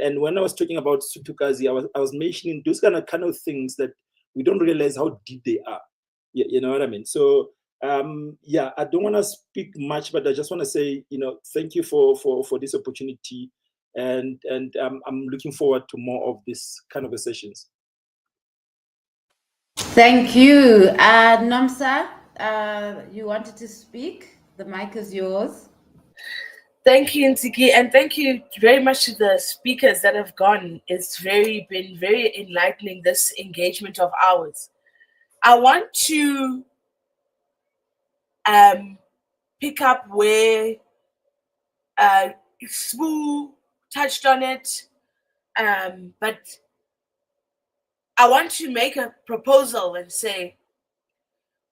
And when I was talking about Sutukazi, I was mentioning those kind of things that we don't realize how deep they are. You know what I mean? So yeah, I don't want to speak much, but I just want to say, you know, thank you for this opportunity, and I'm looking forward to more of this kind of sessions. Thank you. Nomsa, you wanted to speak. The mic is yours. Thank you, Ntiki, and thank you very much to the speakers that have gone. It's been very enlightening, this engagement of ours. I want to pick up where Smoo touched on it, but I want to make a proposal and say,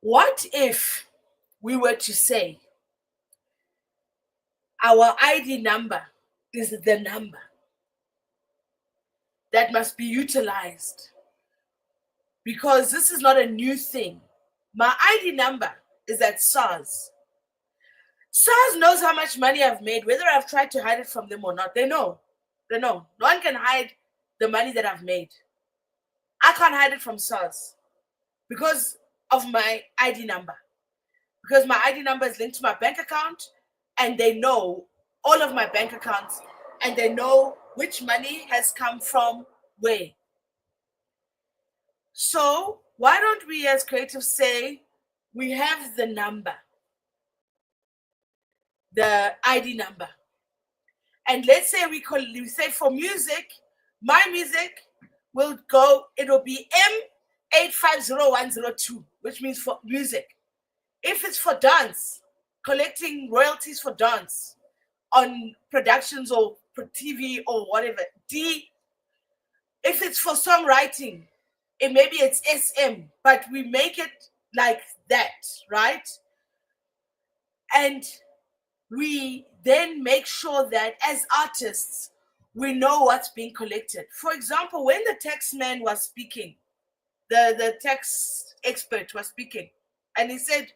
what if we were to say our ID number is the number that must be utilized? Because this is not a new thing. My ID number is at SARS. SARS knows how much money I've made, whether I've tried to hide it from them or not. They know. They know. No one can hide the money that I've made. I can't hide it from SARS because of my ID number. Because my ID number is linked to my bank account, and they know all of my bank accounts, and they know which money has come from where. So why don't we as creatives say we have the number, the ID number, and let's say we say for music, my music will go, it'll be M850102, which means for music. If it's for dance, collecting royalties for dance on productions or for TV or whatever, D. If it's for songwriting, maybe it's SM, but we make it like that, right? And we then make sure that as artists, we know what's being collected. For example, when the tax man was speaking, the tax expert was speaking, and he said,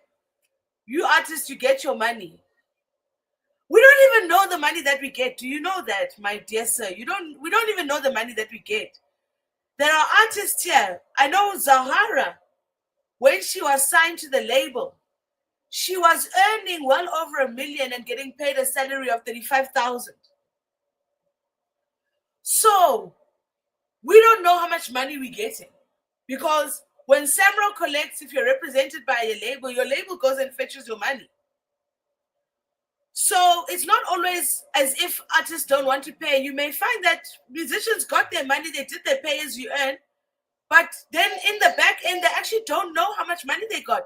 you artists, you get your money. We don't even know the money that we get. Do you know that, my dear sir? We don't even know the money that we get. There are artists here. I know Zahara, when she was signed to the label, she was earning well over $1 million and getting paid a salary of 35,000. So we don't know how much money we're getting, because when Samro collects, if you're represented by a label, your label goes and fetches your money. So it's not always as if artists don't want to pay. You may find that musicians got their money, they did their pay as you earn, but then in the back end, they actually don't know how much money they got.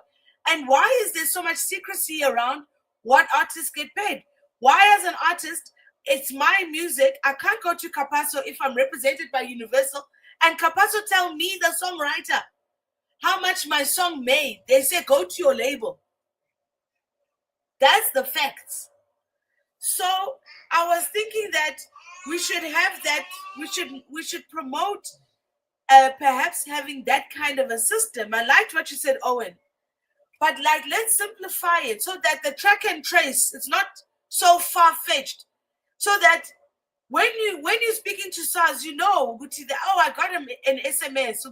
And why is there so much secrecy around what artists get paid? Why, as an artist, it's my music, I can't go to Capasso if I'm represented by Universal, and Capasso tell me, the songwriter, how much my song made. They say, go to your label. That's the facts. So I was thinking that we should have that, we should promote perhaps having that kind of a system. I liked what you said, Owen. But like, let's simplify it so that the track and trace, it's not so far-fetched. So that when you're speaking to SARS, you know, I got an SMS.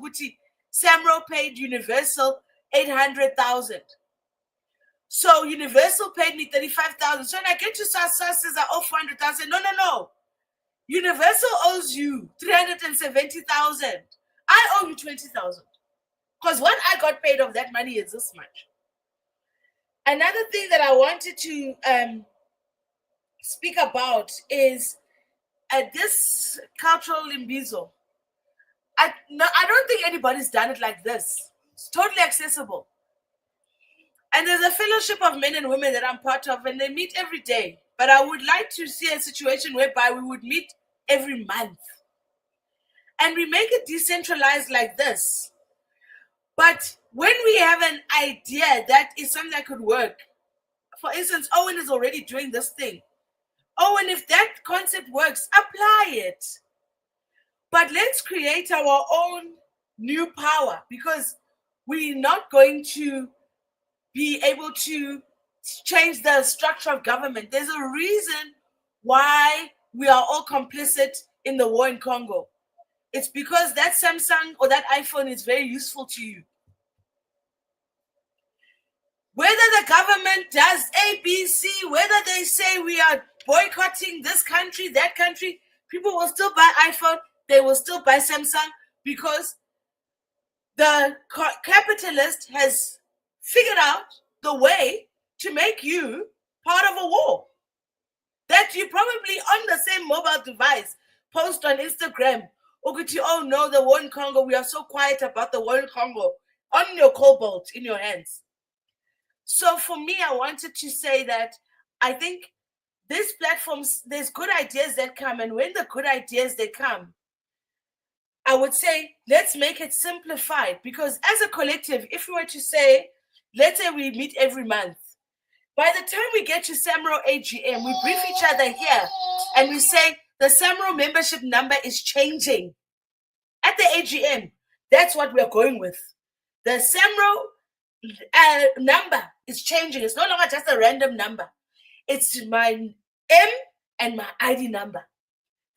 Samro paid Universal 800,000. So Universal paid me 35,000. So when I get to SARS, SARS says I owe 400,000. No. Universal owes you 370,000. I owe you 20,000. Because what I got paid of that money is this much. Another thing that I wanted to speak about is this cultural limbizo. I don't think anybody's done it like this. It's totally accessible. And there's a fellowship of men and women that I'm part of, and they meet every day. But I would like to see a situation whereby we would meet every month. And we make it decentralized like this. But when we have an idea that is something that could work, for instance, Owen is already doing this thing. Owen, if that concept works, apply it. But let's create our own new power, because we're not going to be able to change the structure of government. There's a reason why we are all complicit in the war in Congo. It's because that Samsung or that iPhone is very useful to you. Whether the government does A, B, C, whether they say we are boycotting this country, that country, people will still buy iPhone, they will still buy Samsung, because the capitalist has figured out the way to make you part of a war. That you probably on the same mobile device post on Instagram, oh no, the war in Congo, we are so quiet about the war in Congo, on your cobalt in your hands. So for me, I wanted to say that I think these platforms, there's good ideas that come, and when the good ideas they come, I would say, let's make it simplified, because as a collective, if we were to say, let's say we meet every month, by the time we get to SAMRO AGM, we brief each other here and we say, the SAMRO membership number is changing. At the AGM, that's what we're going with. The SAMRO number is changing. It's no longer just a random number. It's my M and my ID number.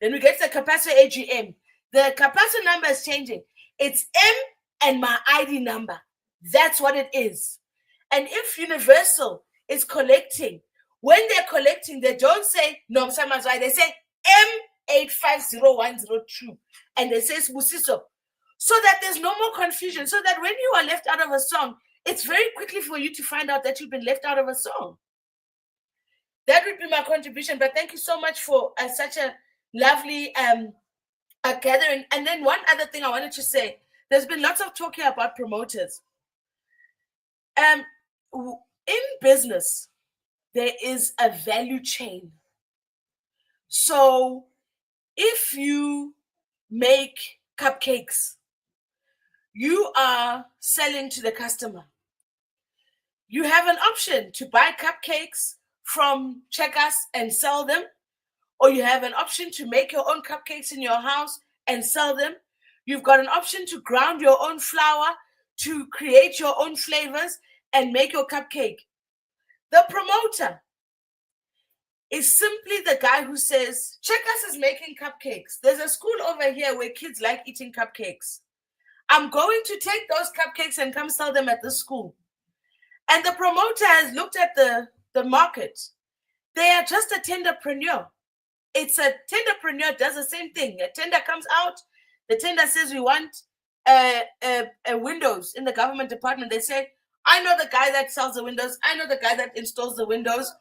Then we get to the Capasso AGM. The Capasso number is changing. It's M and my ID number. That's what it is. And if Universal is collecting, when they're collecting, they don't say, no, someone's right. They say M850102. And they say Sbusiso. So that there's no more confusion. So that when you are left out of a song, it's very quickly for you to find out that you've been left out of a song. That would be my contribution. But thank you so much for such a lovely gathering. And then one other thing I wanted to say, there's been lots of talk here about promoters. In business, there is a value chain. So if you make cupcakes, you are selling to the customer. You have an option to buy cupcakes from Checkers and sell them, or you have an option to make your own cupcakes in your house and sell them. You've got an option to ground your own flour, to create your own flavors and make your cupcake. The promoter is simply the guy who says, Checkers is making cupcakes. There's a school over here where kids like eating cupcakes. I'm going to take those cupcakes and come sell them at the school. And the promoter has looked at the market. They are just a tenderpreneur. It's a tenderpreneur does the same thing. A tender comes out. The tender says, we want windows in the government department. They say, I know the guy that sells the windows. I know the guy that installs the windows.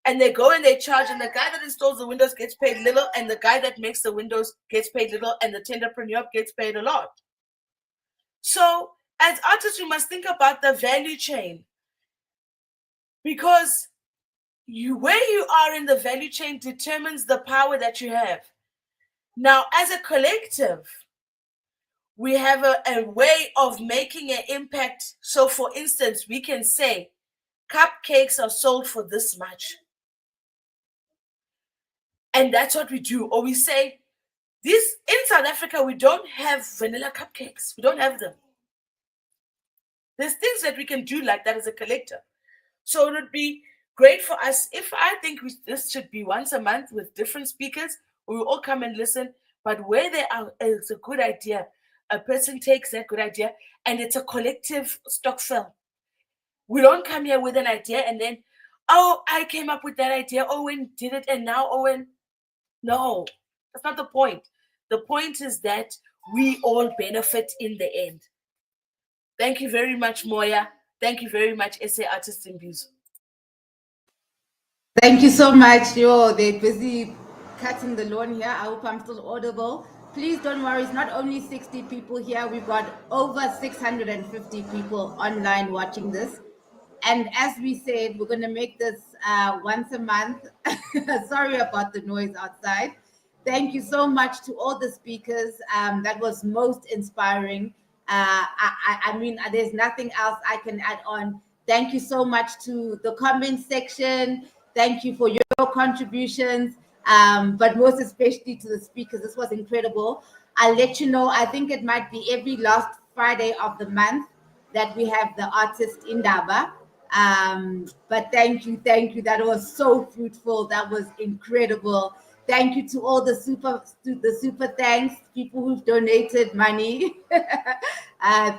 And they go and they charge, and the guy that installs the windows gets paid little, and the guy that makes the windows gets paid little, and the tenderpreneur gets paid a lot. So as artists, we must think about the value chain, because where you are in the value chain determines the power that you have. Now, as a collective, we have a way of making an impact. So for instance, we can say cupcakes are sold for this much. And that's what we do. Or we say, this in South Africa, we don't have vanilla cupcakes. We don't have them. There's things that we can do like that as a collective. So it would be great for us if I think this should be once a month with different speakers. We will all come and listen. But where there is a good idea, a person takes that good idea and it's a collective stock film. We don't come here with an idea and then, oh, I came up with that idea. Owen did it and now Owen. No, that's not the point. The point is that we all benefit in the end. Thank you very much, Moya. Thank you very much, SA Artist Imbizo. Thank you so much. Yo, they're busy cutting the lawn here. I hope I'm still audible. Please don't worry, it's not only 60 people here. We've got over 650 people online watching this. And as we said, we're going to make this once a month. Sorry about the noise outside. Thank you so much to all the speakers. That was most inspiring. I mean, there's nothing else I can add on. Thank you so much to the comment section. Thank you for your contributions, but most especially to the speakers. This was incredible. I'll let you know, I think it might be every last Friday of the month that we have the artist Indaba. But thank you. That was so fruitful. That was incredible. Thank you to all the super thanks, people who've donated money.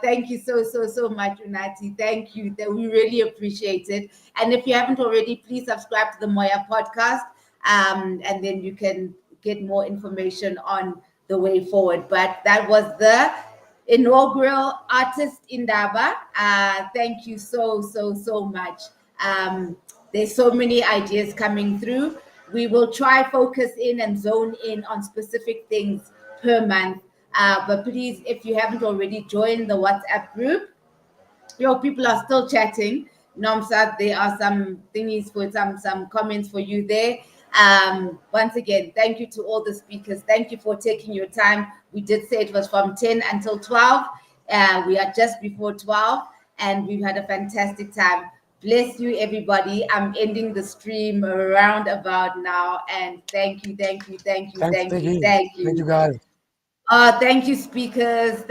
Thank you so much, Unati. Thank you. That we really appreciate it. And if you haven't already, please subscribe to the Moya podcast, and then you can get more information on the way forward. But that was the inaugural artist Indaba. Thank you so much. There's so many ideas coming through. We will try focus in and zone in on specific things per month. But please, if you haven't already joined the WhatsApp group, your people are still chatting. Nomsat, there are some thingies for some comments for you there. Once again, thank you to all the speakers. Thank you for taking your time. We did say it was from 10 until 12. We are just before 12, and we've had a fantastic time. Bless you, everybody. I'm ending the stream around about now, and thank you. Thank you, guys. Thank you, speakers.